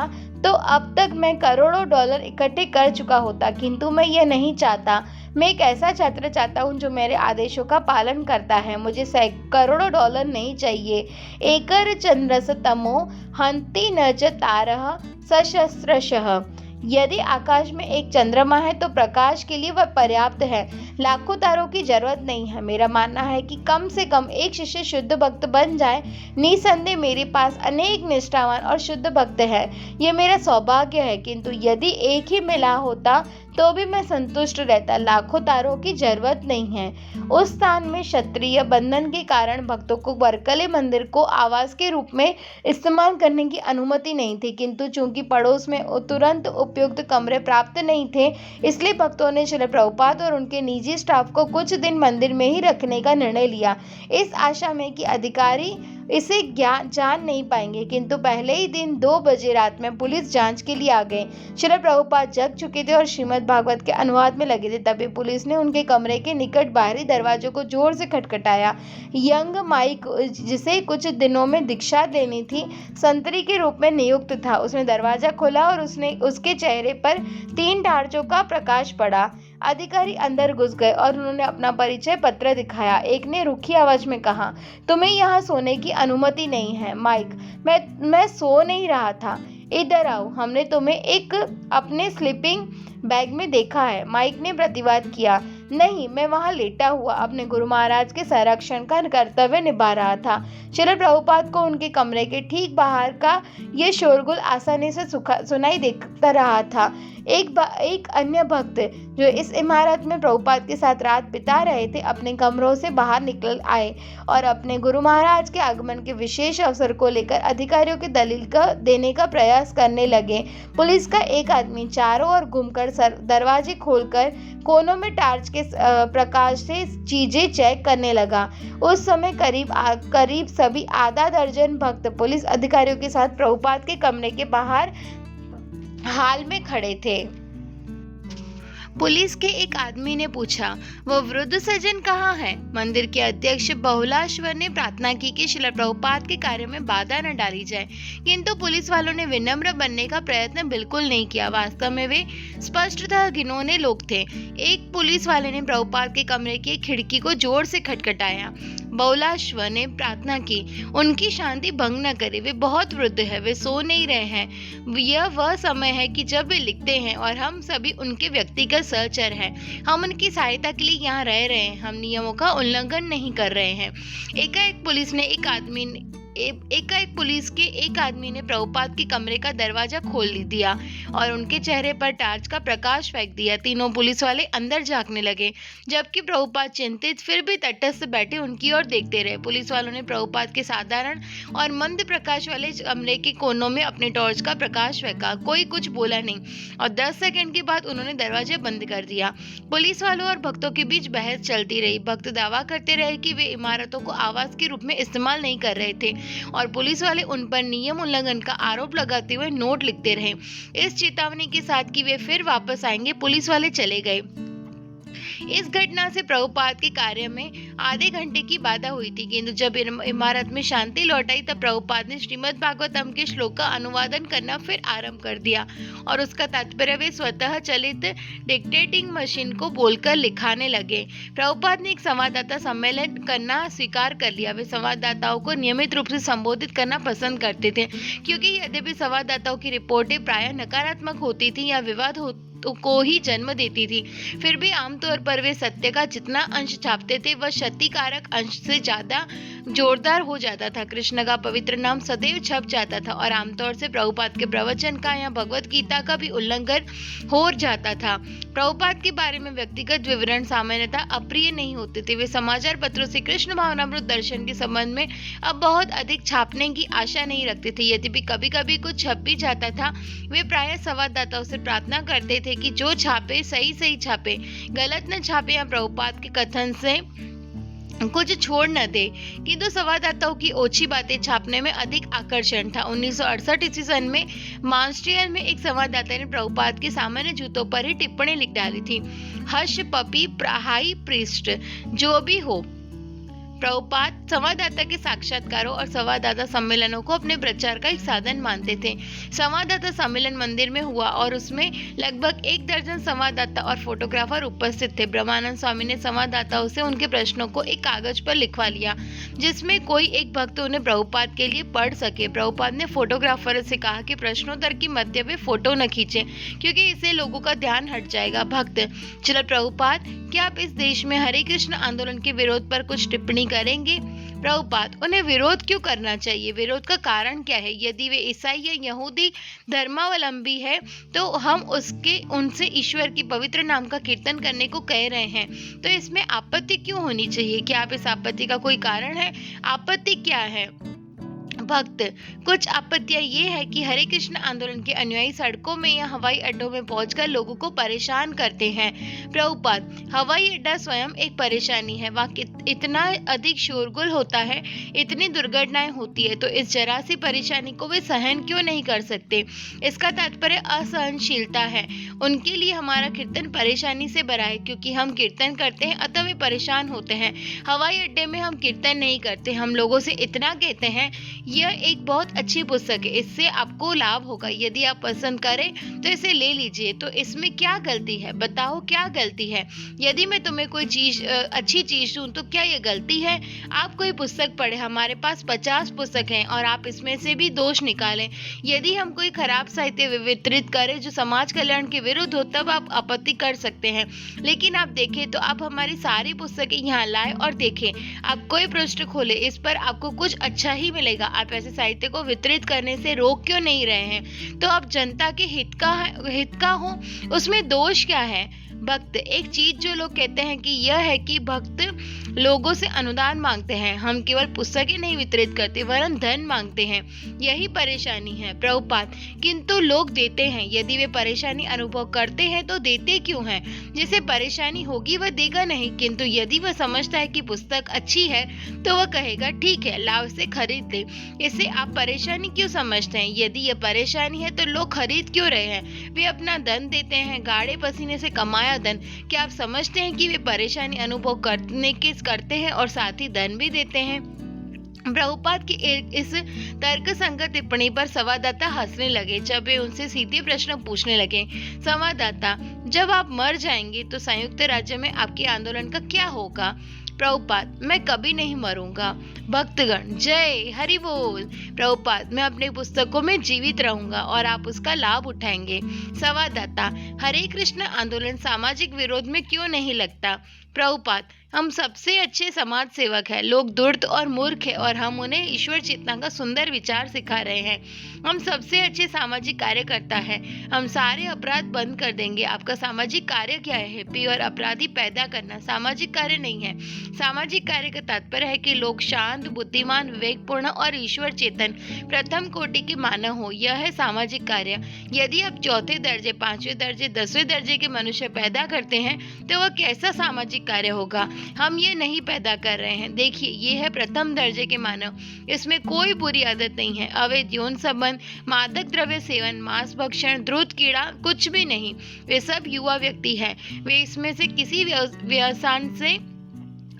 तो अब तक मैं करोड़ों डॉलर इकट्ठे कर चुका होता, किंतु मैं यह नहीं चाहता। मैं एक ऐसा छात्र चाहता हूं जो मेरे आदेशों का पालन करता है। मुझे करोड़ों डॉलर नहीं चाहिए। एकर चंद्रस तमो हंति न च तारः सशस्त्रशः। यदि आकाश में एक चंद्रमा है तो प्रकाश के लिए वह पर्याप्त है। लाखों तारों की जरूरत नहीं है। मेरा मानना है कि कम से कम एक शिष्य शुद्ध भक्त बन जाए। निसंदेह मेरे पास अनेक निष्ठावान और शुद्ध भक्त है। ये मेरा सौभाग्य है, किंतु यदि एक ही मिला होता तो भी मैं संतुष्ट रहता। लाखों तारों की जरूरत नहीं है। उस स्थान में क्षत्रिय बंधन के कारण भक्तों को बरकले मंदिर को आवास के रूप में इस्तेमाल करने की अनुमति नहीं थी, किंतु चूंकि पड़ोस में तुरंत उपयुक्त कमरे प्राप्त नहीं थे, इसलिए भक्तों ने श्रील प्रभुपाद और उनके निजी स्टाफ को कुछ दिन मंदिर में ही रखने का निर्णय लिया, इस आशा में कि अधिकारी इसे जान नहीं पाएंगे। किंतु पहले ही दिन 2 बजे रात में पुलिस जांच के लिए आ गई। श्रील प्रभुपाद जग चुके थे और श्रीमद् भागवत के अनुवाद में लगे थे। तभी पुलिस ने उनके कमरे के निकट बाहरी दरवाजों को जोर से खटखटाया। यंग माइक, जिसे कुछ दिनों में दीक्षा देनी थी, संतरी के रूप में नियुक्त था। उसने दरवाजा खोला और उसके चेहरे पर 3 टार्चों का प्रकाश पड़ा। अधिकारी अंदर घुस गए और उन्होंने अपना परिचय पत्र दिखाया। एक ने रुखी आवाज में कहा, तुम्हें यहाँ सोने की अनुमति नहीं है। माइक, मैं सो नहीं रहा था। इधर आओ, हमने तुम्हें एक अपने स्लीपिंग बैग में देखा है। माइक ने प्रतिवाद किया, नहीं, मैं वहां लेटा हुआ अपने गुरु महाराज के संरक्षण का कर्तव्य निभा रहा था। श्रील प्रभुपाद को उनके कमरे के ठीक बाहर का ये शोरगुल आसानी से सुनाई देता रहा था। एक अन्य भक्त जो इस इमारत में प्रभुपाद के साथ रात बिता रहे थे, अपने कमरों से बाहर निकल आए और अपने गुरु महाराज के आगमन के विशेष अवसर को लेकर अधिकारियों की दलील देने का प्रयास करने लगे। पुलिस का एक आदमी चारों ओर घूमकर दरवाजे खोलकर कोनों में टार्च के प्रकाश से चीजें चेक करने लगा। उस समय करीब सभी आधा दर्जन भक्त पुलिस अधिकारियों के साथ प्रभुपाद के कमरे के बाहर हाल में खड़े थे। पुलिस के एक आदमी ने पूछा, वह वृद्ध सज्जन कहाँ है? मंदिर के अध्यक्ष बहुलाश्वर ने प्रार्थना की कि श्रील प्रभुपाद के कार्य में बाधा न डाली जाए, किंतु पुलिस वालों ने विनम्र बनने का प्रयत्न बिल्कुल नहीं किया। वास्तव में वे स्पष्टतः घिनौने लोग थे। एक पुलिस वाले ने प्रभुपाद के कमरे की खिड़की को जोर से खटखटाया। बहुलाश्वर ने प्रार्थना की, उनकी शांति भंग न करे, वे बहुत वृद्ध है, वे सो नहीं रहे हैं। यह वह समय है कि जब वे लिखते हैं और हम सभी उनके व्यक्तिगत सहचर हैं। हम उनकी सहायता के लिए यहाँ रह रहे हैं। हम नियमों का उल्लंघन नहीं कर रहे हैं। एकाएक पुलिस के एक आदमी ने प्रभुपाद के कमरे का दरवाजा खोल दिया और उनके चेहरे पर टार्च का प्रकाश फेंक दिया। तीनों पुलिस वाले अंदर झांकने लगे, जबकि प्रभुपाद चिंतित फिर भी तटस्थ बैठे उनकी ओर देखते रहे। पुलिस वालों ने प्रभुपाद के साधारण और मंद प्रकाश वाले कमरे के कोनों में अपने टॉर्च का प्रकाश फेंका। कोई कुछ बोला नहीं और 10 सेकंड के बाद उन्होंने दरवाजा बंद कर दिया। पुलिस वालों और भक्तों के बीच बहस चलती रही। भक्त दावा करते रहे कि वे इमारतों को आवास के रूप में इस्तेमाल नहीं कर रहे थे और पुलिस वाले उन पर नियम उल्लंघन का आरोप लगाते हुए नोट लिखते रहे, इस चेतावनी के साथ कि वे फिर वापस आएंगे। पुलिस वाले चले गए। इस घटना से प्रभुपाद के कार्य में आधे घंटे की बाधा हुई थी, किंतु जब इमारत में शांति लौट आई तब प्रभुपाद ने श्रीमद् भागवतम के श्लोक का अनुवादन करना फिर आरंभ कर दिया और उसका तात्पर्य वे स्वतः चलित डिक्टेटिंग मशीन को बोलकर लिखाने लगे। प्रभुपाद ने एक संवाददाता सम्मेलन करना स्वीकार कर लिया। वे संवाददाताओं को नियमित रूप से संबोधित करना पसंद करते थे, क्योंकि यद्यपि संवाददाताओं की रिपोर्टें प्रायः नकारात्मक होती थी या विवाद को ही जन्म देती थी, फिर भी आमतौर पर वे सत्य का जितना अंश छापते थे वह क्षतिकारक अंश से ज्यादा जोरदार हो जाता था। कृष्ण का पवित्र नाम सदैव छप जाता था और आमतौर से प्रभुपाद के प्रवचन का या भगवत गीता का भी उल्लंघन हो जाता था। प्रभुपाद के बारे में व्यक्तिगत विवरण सामान्यतः अप्रिय नहीं होते थे। वे समाचार पत्रों से कृष्ण भावनामृत दर्शन के संबंध में अब बहुत अधिक छापने की आशा नहीं रखते थे। यद्यपि कभी कभी कुछ छप भी जाता था, वे प्रायः संवाददाताओं से प्रार्थना करते थे कि जो छापे सही छापे, गलत न छापे या प्रभुपाद के कथन से कुछ छोड़ न दे। किंतु संवाददाताओं की ओछी बातें छापने में अधिक आकर्षण था। 1968 ईस्वी सन में मॉन्ट्रियल में एक संवाददाता ने प्रभुपाद के सामान्य जूतों पर ही टिप्पणी लिख डाली थी, हर्ष पपी हाई प्रीस्ट जो भी हो। प्रभुपाद संवाददाता के साक्षात्कारों और संवाददाता सम्मेलनों को अपने प्रचार का एक साधन मानते थे। संवाददाता सम्मेलन मंदिर में हुआ और उसमें लगभग 1 दर्जन संवाददाता और फोटोग्राफर उपस्थित थे। ब्रह्मानंद स्वामी ने संवाददाताओं से उनके प्रश्नों को एक कागज पर लिखवा लिया, जिसमें कोई एक भक्त उन्हें प्रभुपाद के लिए पढ़ सके। प्रभुपाद ने फोटोग्राफर से कहा कि प्रश्नोत्तर की मध्य में फोटो न खींचे, क्योंकि इससे लोगों का ध्यान हट जाएगा। भक्त: चलो प्रभुपाद, क्या आप इस देश में हरे कृष्ण आंदोलन के विरोध पर कुछ टिप्पणी करेंगे? प्रभुपाद: उन्हें विरोध क्यों करना चाहिए? विरोध का कारण क्या है? यदि वे ईसाई या यहूदी धर्मावलंबी है तो हम उनसे ईश्वर की पवित्र नाम का कीर्तन करने को कह रहे हैं, तो इसमें आपत्ति क्यों होनी चाहिए? क्या आप इस आपत्ति का कोई कारण है? आपत्ति क्या है? भक्त: कुछ आपत्तियां ये है कि हरे कृष्ण आंदोलन के अनुयायी सड़कों में या हवाई अड्डों में पहुंचकर लोगों को परेशान करते हैं। प्रभुपाद: हवाई अड्डा स्वयं एक परेशानी है। वहाँ इतना अधिक शोरगुल होता है, इतनी दुर्घटनाएं होती है, तो इस जरा सी परेशानी को वे सहन क्यों नहीं कर सकते? इसका तात्पर्य असहनशीलता है। उनके लिए हमारा कीर्तन परेशानी से भरा है, क्योंकि हम कीर्तन करते हैं अतः वे परेशान होते हैं। हवाई अड्डे में हम कीर्तन नहीं करते, हम लोगों से इतना कहते हैं, यह एक बहुत अच्छी पुस्तक है, इससे आपको लाभ होगा, यदि आप पसंद करें तो इसे ले लीजिए। तो इसमें क्या गलती है? बताओ क्या गलती है? यदि मैं तुम्हें कोई चीज अच्छी चीज दूं तो क्या यह गलती है? आप कोई पुस्तक पढ़े, हमारे पास 50 पुस्तक हैं और आप इसमें से भी दोष निकालें। यदि हम कोई खराब साहित्य वितरित करें जो समाज कल्याण के विरुद्ध हो, तब आप आपत्ति कर सकते हैं, लेकिन आप देखें तो आप हमारी सारी पुस्तकें यहाँ लाए और देखें, आप कोई पृष्ठ खोले, इस पर आपको कुछ अच्छा ही मिलेगा। आप ऐसे साहित्य को वितरित करने से रोक क्यों नहीं रहे हैं? तो आप जनता के हित का हो, उसमें दोष क्या है? भक्त: एक चीज जो लोग कहते हैं कि यह है कि भक्त लोगों से अनुदान मांगते हैं। हम केवल पुस्तकें नहीं वितरित करते, वरन धन मांगते हैं, यही परेशानी है। प्रभुपाद: किंतु लोग देते हैं। यदि वे परेशानी अनुभव करते हैं तो देते क्यों हैं? जिसे परेशानी होगी वह देगा नहीं, किंतु यदि वह समझता है कि पुस्तक अच्छी है तो वह कहेगा ठीक है, लाओ इसे खरीद ले। इसे आप परेशानी क्यों समझते हैं? यदि यह परेशानी है तो लोग खरीद क्यों रहे हैं? वे अपना धन देते हैं, गाढ़े पसीने से कमाया धन। क्या आप समझते हैं कि वे परेशानी अनुभव करते हैं और साथ ही धन भी देते हैं? प्रभुपाद की इस तर्कसंगत टिप्पणी पर संवाददाता हंसने लगे। जब वे उनसे सीधे प्रश्न पूछने लगे, संवाददाता: जब आप मर जाएंगे तो संयुक्त राज्य में आपके आंदोलन का क्या होगा? प्रभुपाद: मैं कभी नहीं मरूंगा। भक्तगण: जय हरि बोल। प्रभुपाद: मैं अपने पुस्तकों में जीवित रहूंगा और आप उसका लाभ उठाएंगे। संवाददाता: हरे कृष्ण आंदोलन सामाजिक विरोध में क्यों नहीं लगता? प्रभुपाद: हम सबसे अच्छे समाज सेवक हैं। लोग धूर्त और मूर्ख हैं और हम उन्हें ईश्वर चेतना का सुंदर विचार सिखा रहे हैं। हम सबसे अच्छे सामाजिक कार्यकर्ता हैं। हम सारे अपराध बंद कर देंगे। आपका सामाजिक कार्य क्या है? हैप्पी और अपराधी पैदा करना सामाजिक कार्य नहीं है। सामाजिक कार्य का तात्पर्य है कि लोग शांत, बुद्धिमान, विवेकपूर्ण और ईश्वर चेतन प्रथम कोटि के मानव हो। यह है सामाजिक कार्य। यदि आप चौथे दर्जे, 5वें दर्जे, 10वें दर्जे के मनुष्य पैदा करते हैं तो वह कैसा सामाजिक कार्य होगा? हम ये नहीं पैदा कर रहे हैं। देखिए, ये है प्रथम दर्जे के मानव, इसमें कोई बुरी आदत नहीं है। अवैध यौन संबंध, मादक द्रव्य सेवन, मांस भक्षण, द्रुत कीड़ा, कुछ भी नहीं। वे सब युवा व्यक्ति हैं। वे इसमें से किसी व्यसन से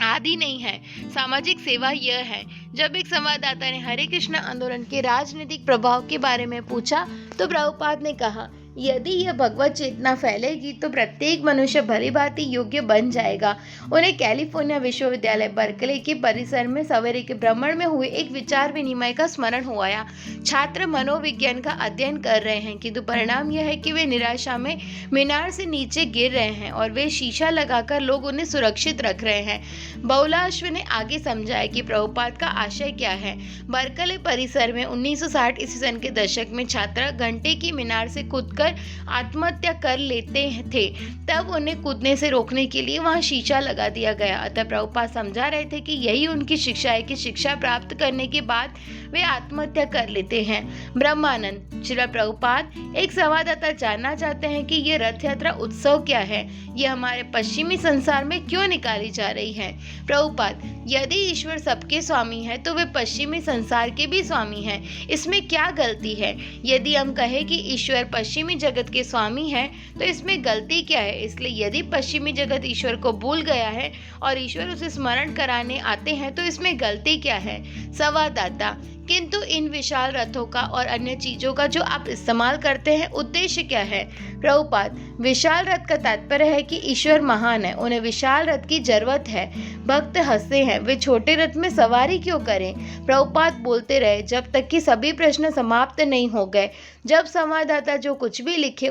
आदि नहीं है। सामाजिक सेवा यह है। जब एक संवाददाता ने हरे कृष्ण आंदोलन के राजनीतिक प्रभाव के बारे में पूछा तो प्रभुपाद ने कहा, यदि यह भगवत चेतना फैलेगी तो प्रत्येक मनुष्य भली भांति योग्य बन जाएगा। उन्हें कैलिफोर्निया विश्वविद्यालय बर्कले के परिसर में सवेरे के भ्रमण में हुए एक विचार विनिमय का स्मरण हो आया। छात्र मनोविज्ञान का अध्ययन कर रहे हैं, किंतु परिणाम यह है कि वे निराशा में मीनार से नीचे गिर रहे हैं और वे शीशा लगाकर लोग उन्हें सुरक्षित रख रहे हैं। बहुलाश्व ने आगे समझाया कि प्रभुपाद का आशय क्या है। बर्कले परिसर में 1960 ईस्वी सन के दशक में छात्र घंटे की मीनार से कूदकर आत्महत्या कर लेते थे। तब उन्हें कूदने से रोकने के लिए वहां शीशा लगा दिया गया। अतः प्रभुपाद समझा रहे थे कि यही उनकी शिक्षा है कि शिक्षा प्राप्त करने के बाद वे आत्महत्या कर लेते हैं। ब्रह्मानंद श्री प्रभुपाद, एक संवाददाता जानना चाहते हैं कि ये रथ यात्रा उत्सव क्या है, ये हमारे पश्चिमी संसार में क्यों निकाली जा रही है। प्रभुपाद, यदि ईश्वर सबके स्वामी है तो वे पश्चिमी संसार के भी स्वामी हैं, इसमें क्या गलती है। यदि हम कहें कि ईश्वर पश्चिमी जगत के स्वामी है तो इसमें गलती क्या है। इसलिए यदि पश्चिमी जगत ईश्वर को भूल गया है और ईश्वर उसे स्मरण कराने आते हैं तो इसमें गलती क्या है। संवाददाता, किंतु इन विशाल रथों का और अन्य चीजों का जो आप इस्तेमाल करते हैं, उद्देश्य क्या है। प्रभुपाद, विशाल रथ का तात्पर्य है कि ईश्वर महान है, उन्हें विशाल रथ की जरूरत है। भक्त हंसते हैं, वे छोटे रथ में सवारी क्यों करें। प्रभुपाद बोलते रहे जब तक कि सभी प्रश्न समाप्त नहीं हो गए। जब संवाददाता जो कुछ भी लिखे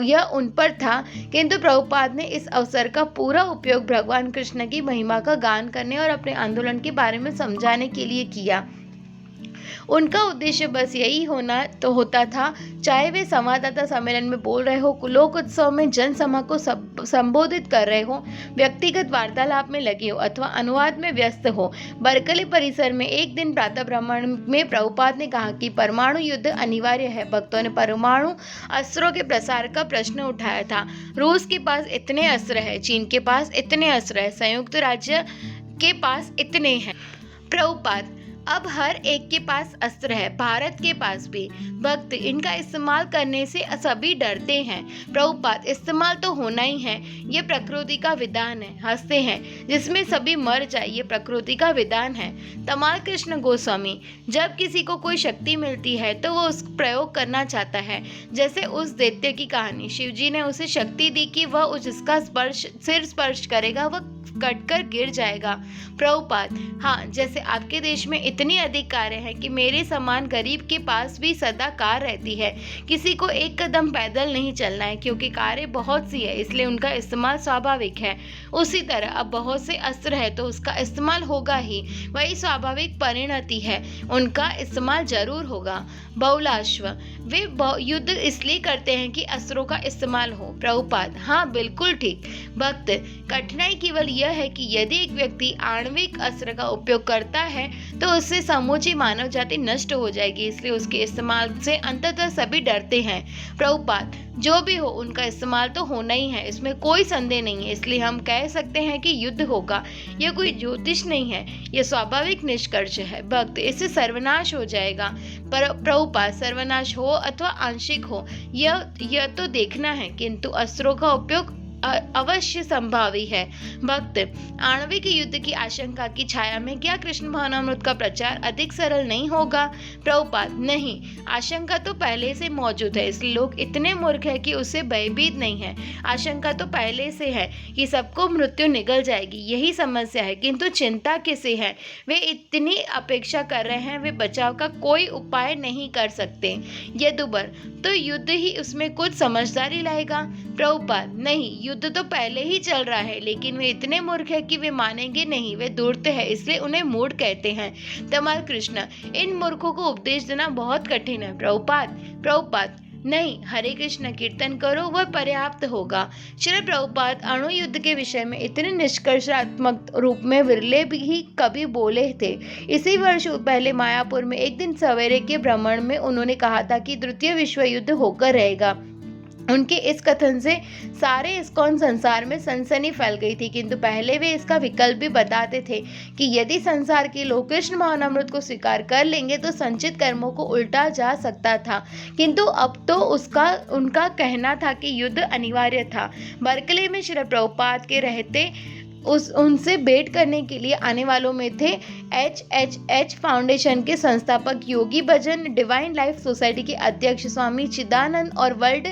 यह उन पर था, किंतु प्रभुपाद ने इस अवसर का पूरा उपयोग भगवान कृष्ण की महिमा का गान करने और अपने आंदोलन के बारे में समझाने के लिए किया। उनका उद्देश्य बस यही होता था, चाहे वे संवाददाता सम्मेलन में बोल रहे हो, लोक उत्सव में जनसभा को संबोधित कर रहे हो, व्यक्तिगत वार्तालाप में लगे हो अथवा अनुवाद में व्यस्त हो। बर्कले परिसर में एक दिन प्रातः भ्रमण में प्रभुपाद ने कहा कि परमाणु युद्ध अनिवार्य है। भक्तों ने परमाणु अस्त्रों के प्रसार का प्रश्न उठाया था। रूस के पास इतने अस्त्र है, चीन के पास इतने अस्त्र है, संयुक्त राज्य के पास इतने हैं। प्रभुपाद, अब हर एक के पास अस्त्र है, भारत के पास भी। भक्त, इनका इस्तेमाल करने से सभी डरते हैं। प्रभुपाद, इस्तेमाल तो होना ही है, ये प्रकृति का विधान है। हंसते हैं, जिसमें सभी मर जाए, ये प्रकृति का विधान है। तमाल कृष्ण गोस्वामी, जब किसी को कोई शक्ति मिलती है तो वो उसका प्रयोग करना चाहता है। जैसे उस दैत्य की कहानी, शिवजी ने उसे शक्ति दी कि वह जिसका सिर स्पर्श करेगा वह कटकर गिर जाएगा। प्रभुपाद, हाँ, जैसे आपके देश में इतनी अधिक कारें हैं कि मेरे समान गरीब के पास भी सदा कार रहती है। किसी को एक कदम पैदल नहीं चलना है, क्योंकि कारें बहुत सी है, इसलिए उनका इस्तेमाल स्वाभाविक है। उसी तरह अब बहुत से अस्त्र है तो उसका इस्तेमाल होगा ही, वही स्वाभाविक परिणति है, उनका इस्तेमाल जरूर होगा। बहुलाश्व, वे युद्ध इसलिए करते हैं कि अस्त्रों का इस्तेमाल हो। प्रभुपाद, हाँ, बिल्कुल ठीक। भक्त, कठिनाई केवल यह है कि यदि एक व्यक्ति आणविक अस्त्र का उपयोग करता है तो उससे समूची मानव जाति नष्ट हो जाएगी, इसलिए उसके इस्तेमाल से अंततः सभी डरते हैं। प्रभुपाद, जो भी हो, उनका इस्तेमाल तो होना ही है, इसमें कोई संदेह नहीं है, इसलिए हम कह सकते हैं कि युद्ध होगा। यह कोई ज्योतिष नहीं है, यह स्वाभाविक निष्कर्ष है। भक्त, इससे सर्वनाश हो जाएगा। पर प्रभुपाद, सर्वनाश हो अथवा आंशिक हो, यह तो देखना है, किंतु अस्त्रों का उपयोग अवश्य संभावी है। भक्त, आणविक युद्ध की आशंका की छाया में क्या कृष्ण भावनामृत का प्रचार अधिक सरल नहीं होगा। प्रभुपाद, नहीं, आशंका तो पहले से मौजूद है, इसलिए लोग इतने मूर्ख है कि उससे भयभीत नहीं है। आशंका तो पहले से है कि सबको मृत्यु निगल जाएगी, यही समस्या है, किंतु चिंता किसे है। वे इतनी अपेक्षा कर रहे हैं, वे बचाव का कोई उपाय नहीं कर सकते। यदुबर, तो युद्ध ही उसमें कुछ समझदारी लाएगा। प्रभुपाद, नहीं, युद्ध तो पहले ही चल रहा है, लेकिन वे इतने मूर्ख है कि वे मानेंगे नहीं, वे धूर्त है, इसलिए उन्हें मूढ़ कहते हैं। तमाल कृष्ण, इन मूर्खों को उपदेश देना बहुत कठिन है। प्रभुपाद, नहीं, हरे कृष्ण कीर्तन करो, वह पर्याप्त होगा। श्री प्रभुपाद अणु युद्ध के विषय में इतने निष्कर्षात्मक रूप में विरले भी कभी बोले थे। इसी वर्ष पहले मायापुर में एक दिन सवेरे के भ्रमण में उन्होंने कहा था कि तृतीय विश्व युद्ध होकर रहेगा। उनके इस कथन से सारे इस्कॉन संसार में सनसनी फैल गई थी, किंतु पहले वे इसका विकल्प भी बताते थे कि यदि संसार के लोग कृष्ण महानामृत को स्वीकार कर लेंगे तो संचित कर्मों को उल्टा जा सकता था, किंतु अब तो उनका कहना था कि युद्ध अनिवार्य था। बर्कले में श्री प्रभुपाद के रहते उनसे भेंट करने के लिए आने वालों में थे HHH फाउंडेशन के संस्थापक योगी भजन, डिवाइन लाइफ सोसाइटी के अध्यक्ष स्वामी चिदानंद और वर्ल्ड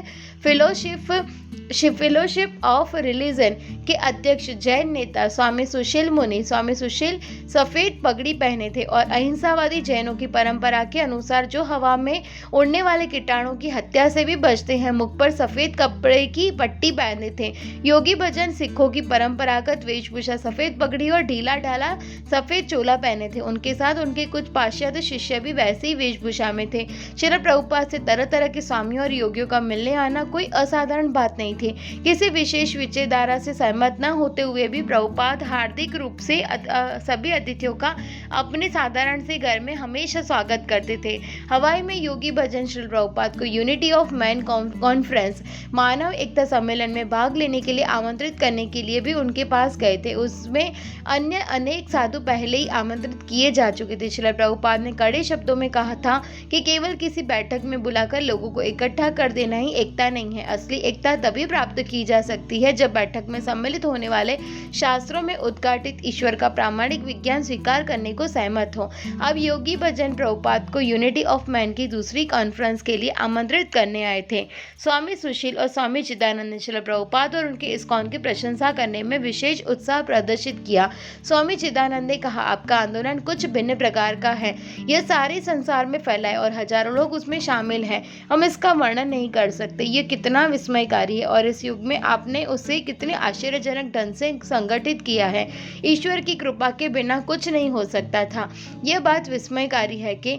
फेलोशिप ऑफ रिलीजन के अध्यक्ष जैन नेता स्वामी सुशील मुनि। स्वामी सुशील सफेद पगड़ी पहने थे और अहिंसावादी जैनों की परंपरा के अनुसार जो हवा में उड़ने वाले कीटाणुओं की हत्या से भी बचते हैं, मुख पर सफेद कपड़े की पट्टी पहने थे। योगी भजन सिखों की परंपरागत वेशभूषा सफेद पगड़ी और ढीला ढाला सफेद चोला पहने थे। उनके साथ उनके कुछ पाश्चात्य शिष्य भी वैसी ही वेशभूषा में थे। श्रील प्रभुपाद से तरह तरह के स्वामियों और योगियों का मिलने आना कोई असाधारण बात नहीं थी। किसी विशेष विचारधारा से सहमत न होते हुए भी प्रभुपाद हार्दिक रूप से सभी अतिथियों का अपने साधारण से घर में हमेशा स्वागत करते थे। हवाई में योगी भजन श्रील प्रभुपाद को यूनिटी ऑफ मैन कॉन्फ्रेंस मानव एकता सम्मेलन में भाग लेने के लिए आमंत्रित करने के लिए भी उनके पास गए थे। उसमें अन्य अनेक साधु पहले ही आमंत्रित किए जा चुके थे। श्रील प्रभुपाद ने कड़े शब्दों में कहा था कि केवल किसी बैठक में बुलाकर लोगों को इकट्ठा कर देना ही एकता नहीं है। असली एकता तभी प्राप्त की जा सकती है जब बैठक में सम्मिलित होने वाले शास्त्रों में उद्घाटित ईश्वर का प्रामाणिक विज्ञान स्वीकार करने को सहमत हो। अब योगी भजन प्रभुपाद को यूनिटी ऑफ मैन की दूसरी कॉन्फ्रेंस के लिए आमंत्रित करने आए थे। स्वामी सुशील और स्वामी चिदानंद ने श्रील प्रभुपाद और उनके इस्कॉन की प्रशंसा करने में विशेष उत्साह प्रदर्शित किया। स्वामी चिदानंद ने कहा, आपका आंदोलन कुछ भिन्न प्रकार का है। यह सारे संसार में फैला है और हजारों लोग उसमें शामिल हैं। हम इसका वर्णन नहीं कर सकते। यह कितना विस्मयकारी है और इस युग में आपने उसे कितने आश्चर्यजनक ढंग से संगठित किया है। ईश्वर की कृपा के बिना कुछ नहीं हो सकता था। यह बात विस्मयकारी है कि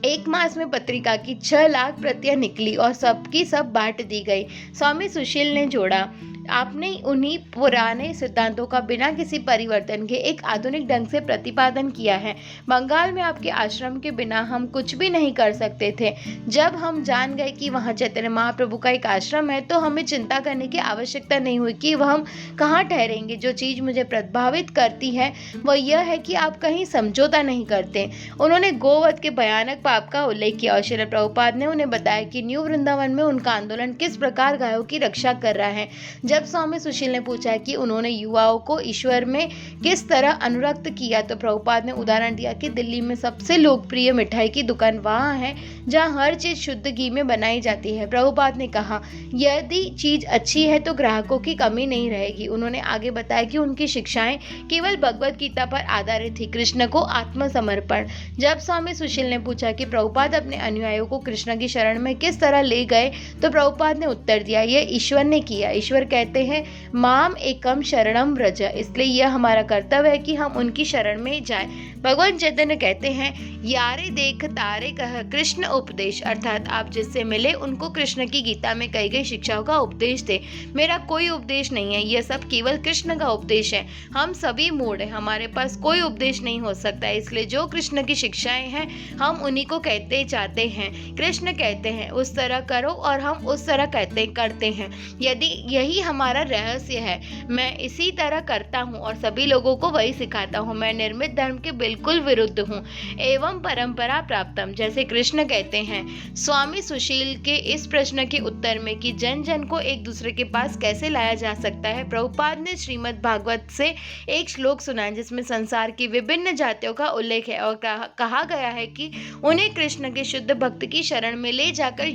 एक मास में पत्रिका की 6 लाख प्रतियां निकली और सबकी सब बांट दी गई। स्वामी सुशील ने जोड़ा, आपने उन्हीं पुराने सिद्धांतों का बिना किसी परिवर्तन के एक आधुनिक ढंग से प्रतिपादन किया है। बंगाल में आपके आश्रम के बिना हम कुछ भी नहीं कर सकते थे। जब हम जान गए कि वहाँ चैतन्य महाप्रभु का एक आश्रम है तो हमें चिंता करने की आवश्यकता नहीं हुई कि वह हम कहाँ ठहरेंगे। जो चीज़ मुझे प्रभावित करती है वह यह है कि आप कहीं समझौता नहीं करते। उन्होंने गोवध के भयानक पाप का उल्लेख किया और श्रील प्रभुपाद ने उन्हें बताया कि न्यू वृंदावन में उनका आंदोलन किस प्रकार गायों की रक्षा कर रहा है। जब स्वामी सुशील ने पूछा कि उन्होंने युवाओं को ईश्वर में किस तरह अनुरक्त किया तो प्रभुपाद ने उदाहरण दिया कि दिल्ली में सबसे लोकप्रिय मिठाई की दुकान वहाँ है जहाँ हर चीज शुद्ध घी में बनाई जाती है। प्रभुपाद ने कहा, यदि चीज अच्छी है तो ग्राहकों की कमी नहीं रहेगी। उन्होंने आगे बताया कि उनकी शिक्षाएं केवल भगवद गीता पर आधारित थी, कृष्ण को आत्मसमर्पण। जब स्वामी सुशील ने पूछा कि प्रभुपाद अपने अनुयायियों को कृष्ण की शरण में किस तरह ले गए तो प्रभुपाद ने उत्तर दिया, यह ईश्वर ने किया। ईश्वर कहते हैं, माम एकम शरणम व्रज, इसलिए यह हमारा कर्तव्य है कि हम उनकी शरण में जाएं। भगवान चैतन्य कहते हैं, यारे देख तारे कह कृष्ण उपदेश, अर्थात आप जिससे मिले उनको कृष्ण की गीता में कही गई शिक्षाओं का उपदेश दे। मेरा कोई उपदेश नहीं है, यह सब केवल कृष्ण का उपदेश है। हम सभी मूढ़ हैं, हमारे पास कोई उपदेश नहीं हो सकता, इसलिए जो कृष्ण की शिक्षाएं हैं हम उन्हीं को कहते चाहते हैं। कृष्ण कहते हैं उस तरह करो और हम उस तरह करते हैं। यदि यही हमारा रहस्य है, मैं इसी तरह करता हूँ और सभी लोगों को वही सिखाता हूँ। मैं निर्मित धर्म के बिल्कुल विरुद्ध हूँ, एवं परंपरा प्राप्तम, जैसे कृष्ण कहते हैं। स्वामी सुशील के इस प्रश्न के उत्तर में कि जन जन को एक दूसरे के पास कैसे लाया जा सकता है, प्रभुपाद ने श्रीमद् भागवत से एक श्लोक सुनाया जिसमें संसार की विभिन्न जातियों का उल्लेख है और कहा गया है कि उन्हें कृष्ण के शुद्ध भक्त की शरण में ले जाकर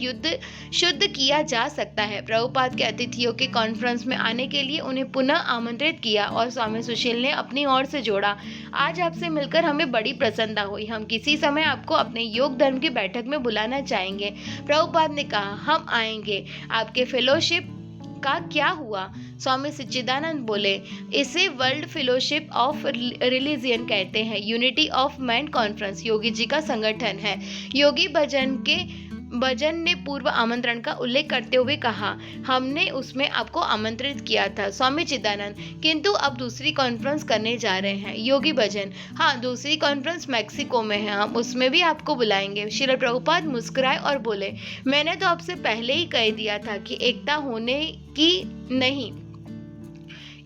शुद्ध किया जा सकता है। प्रभुपाद के अतिथियों के कॉन्फ्रेंस में आने के लिए उन्हें पुनः आमंत्रित किया और स्वामी सुशील ने अपनी ओर से जोड़ा, आज आपसे मिलकर हमें बड़ी प्रसन्नता हुई। हम किसी समय आपको अपने योग धर्म की बैठक में बुलाना चाहेंगे। प्रभुपाद ने कहा, हम आएंगे। आपके फेलोशिप का क्या हुआ? स्वामी सच्चिदानंद बोले, इसे वर्ल्ड फेलोशिप ऑफ रिलीजियन कहते हैं। Unity of man conference Yogi ji का संगठन है। योगी भजन के भजन ने पूर्व आमंत्रण का उल्लेख करते हुए कहा, हमने उसमें आपको आमंत्रित किया था स्वामी चिदानंद, किंतु अब दूसरी कॉन्फ्रेंस करने जा रहे हैं। योगी भजन, हाँ, दूसरी कॉन्फ्रेंस मैक्सिको में है, हम उसमें भी आपको बुलाएंगे। श्रील प्रभुपाद मुस्कुराए और बोले, मैंने तो आपसे पहले ही कह दिया था कि एकता होने की नहीं।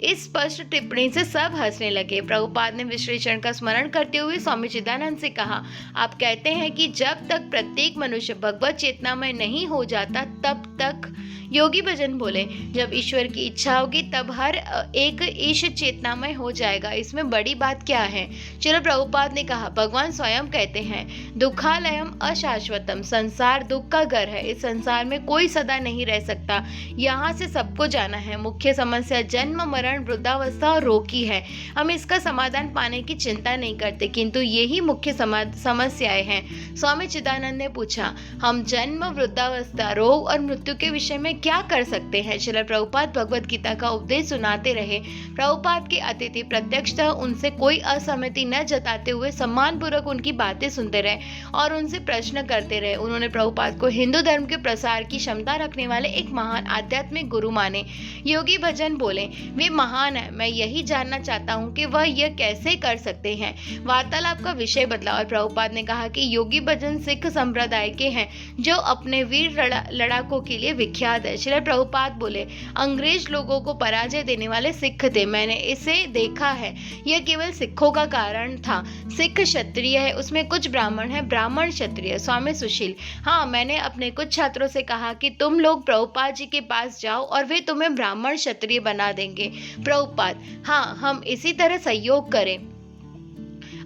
इस स्पष्ट टिप्पणी से सब हंसने लगे। प्रभुपाद ने विश्लेषण का स्मरण करते हुए स्वामी चिदानंद से कहा, आप कहते हैं कि जब तक प्रत्येक मनुष्य भगवत चेतना में नहीं हो जाता तब तक। योगी भजन बोले, जब ईश्वर की इच्छा होगी तब हर एक ईश चेतनामय हो जाएगा, इसमें बड़ी बात क्या है। श्रील प्रभुपाद ने कहा, भगवान स्वयं कहते हैं, दुखालयम अशाश्वतम, संसार दुख का घर है, इस संसार में कोई सदा नहीं रह सकता, यहाँ से सबको जाना है। मुख्य समस्या जन्म मरण वृद्धावस्था और रोग की है। हम इसका समाधान पाने की चिंता नहीं करते, किंतु यही मुख्य समस्याएं हैं। स्वामी चिदानंद ने पूछा, हम जन्म वृद्धावस्था रोग और मृत्यु के विषय में क्या कर सकते हैं। श्रील प्रभुपाद भगवत गीता का उपदेश सुनाते रहे। प्रभुपाद के अतिथि प्रत्यक्षतः उनसे कोई असहमति न जताते हुए सम्मानपूर्वक उनकी बातें सुनते रहे और उनसे प्रश्न करते रहे। उन्होंने प्रभुपाद को हिंदू धर्म के प्रसार की क्षमता रखने वाले एक महान आध्यात्मिक गुरु माने। योगी भजन बोले, वे महान है, मैं यही जानना चाहता हूँ कि वह यह कैसे कर सकते हैं। वार्तालाप का विषय बदला और प्रभुपाद ने कहा कि योगी भजन सिख संप्रदाय के हैं जो अपने वीर लड़ाकों के लिए विख्यात है। श्रील प्रभुपाद बोले, अंग्रेज लोगों को पराजय देने वाले सिख थे, मैंने इसे देखा है, यह केवल सिखों का कारण था। सिख क्षत्रिय है, उसमें कुछ ब्राह्मण है, ब्राह्मण क्षत्रिय। स्वामी सुशील, हाँ, मैंने अपने कुछ छात्रों से कहा कि तुम लोग प्रभुपाद जी के पास जाओ और वे तुम्हें ब्राह्मण क्षत्रिय बना देंगे। प्रभुपाद, हाँ, हम इसी तरह सहयोग करें,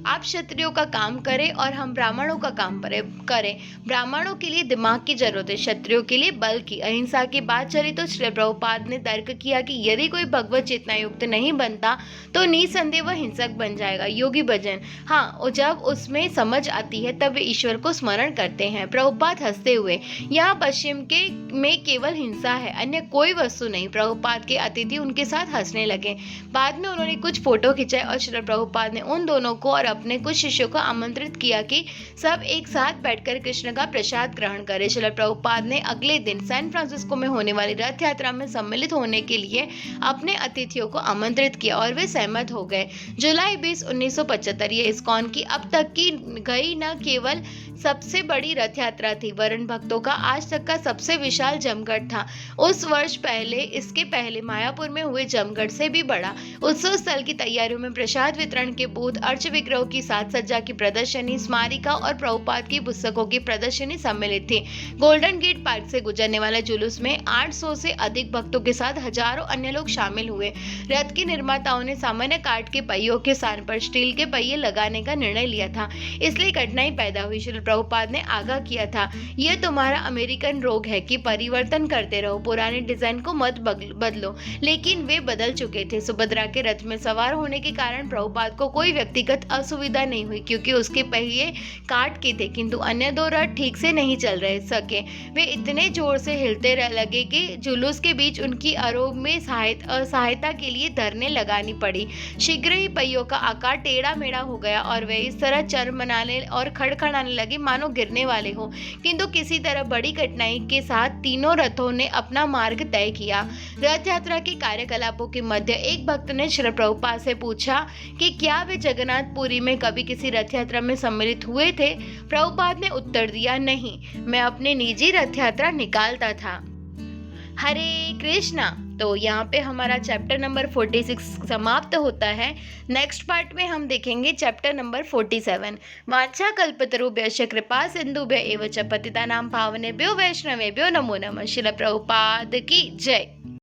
आप क्षत्रियों का काम करें और हम ब्राह्मणों का काम करें। ब्राह्मणों के लिए दिमाग की जरूरत है, क्षत्रियों के लिए बल की। अहिंसा की बात चली तो श्री प्रभुपाद ने तर्क किया कि यदि कोई भगवत चेतना युक्त नहीं बनता तो निसंदेह वह हिंसक बन जाएगा। योगी भजन, हाँ, और जब उसमें समझ आती है तब वे ईश्वर को स्मरण करते हैं। प्रभुपाद हंसते हुए, यहाँ पश्चिम में केवल हिंसा है, अन्य कोई वस्तु नहीं। प्रभुपाद के अतिथि उनके साथ हंसने लगे। बाद में उन्होंने कुछ फोटो खिंचाए और श्री प्रभुपाद ने उन दोनों को और अपने कुछ शिष्यों को आमंत्रित किया कि सब एक साथ बैठकर कृष्ण का प्रसाद ग्रहण करें। श्रील प्रभुपाद ने अगले दिन सैन फ्रांसिस्को में होने वाली रथ यात्रा में सम्मिलित होने के लिए अपने अतिथियों को आमंत्रित किया और वे सहमत हो गए। जुलाई 20, 1975 ये इस्कॉन की अब तक की गई न केवल सबसे बड़ी रथ यात्रा थी, वरन भक्तों का आज तक का सबसे विशाल जमघट था। उस वर्ष इसके पहले मायापुर में हुए जमघट से भी बड़ा। उत्सव स्थल की तैयारियों में प्रसाद वितरण के बूथ, अर्च विग्रहों की साज सज्जा की प्रदर्शनी, स्मारिका और प्रभुपाद की पुस्तकों की प्रदर्शनी सम्मिलित थी। गोल्डन गेट पार्क से गुजरने वाले जुलूस में 800 से अधिक भक्तों के साथ हजारों अन्य लोग शामिल हुए। रथ के निर्माताओं ने सामान्य काठ के पहियों के स्थान पर स्टील के पहिए लगाने का निर्णय लिया था, इसलिए कठिनाई पैदा हुई। श्री प्रभुपाद ने आगाह किया था, यह तुम्हारा अमेरिकन रोग है कि परिवर्तन करते रहो, पुराने डिजाइन को मत बदलो। लेकिन वे बदल चुके थे। सुभद्रा के रथ में सवार होने के कारण प्रभुपाद को कोई व्यक्तिगत असुविधा नहीं हुई क्योंकि उसके पहिए काट के थे, किंतु अन्य दो रथ ठीक से नहीं चल रहे सके। वे इतने जोर से हिलते लगे कि जुलूस के बीच उनकी आरोप में सहायता के लिए धरने लगानी पड़ी। शीघ्र ही पहियों का आकार टेढ़ा मेढ़ा हो गया और वे इस तरह चरमराने और खड़खड़ाने लगे मानो गिरने वाले हो, किंतु किसी तरह बड़ी कठिनाई के साथ तीनों रथों ने अपना मार्ग तय किया। रथ यात्रा के कार्यकलापों के मध्य एक भक्त ने श्री प्रभुपाद से पूछा कि क्या वे जगन्नाथपुरी में कभी किसी रथ यात्रा में सम्मिलित हुए थे। प्रभुपाद ने उत्तर दिया, नहीं, मैं अपनी निजी रथ यात्रा निकालता था। हरे कृष्णा। तो यहाँ पे हमारा चैप्टर नंबर 46 समाप्त होता है। नेक्स्ट पार्ट में हम देखेंगे चैप्टर नंबर 47। वांछा कल्पतरुभ्यश्च कृपा सिंधुभ्य एव च पतितानां पावनेभ्यो वैष्णवेभ्यो नमो नमः। श्रील प्रभुपाद की जय।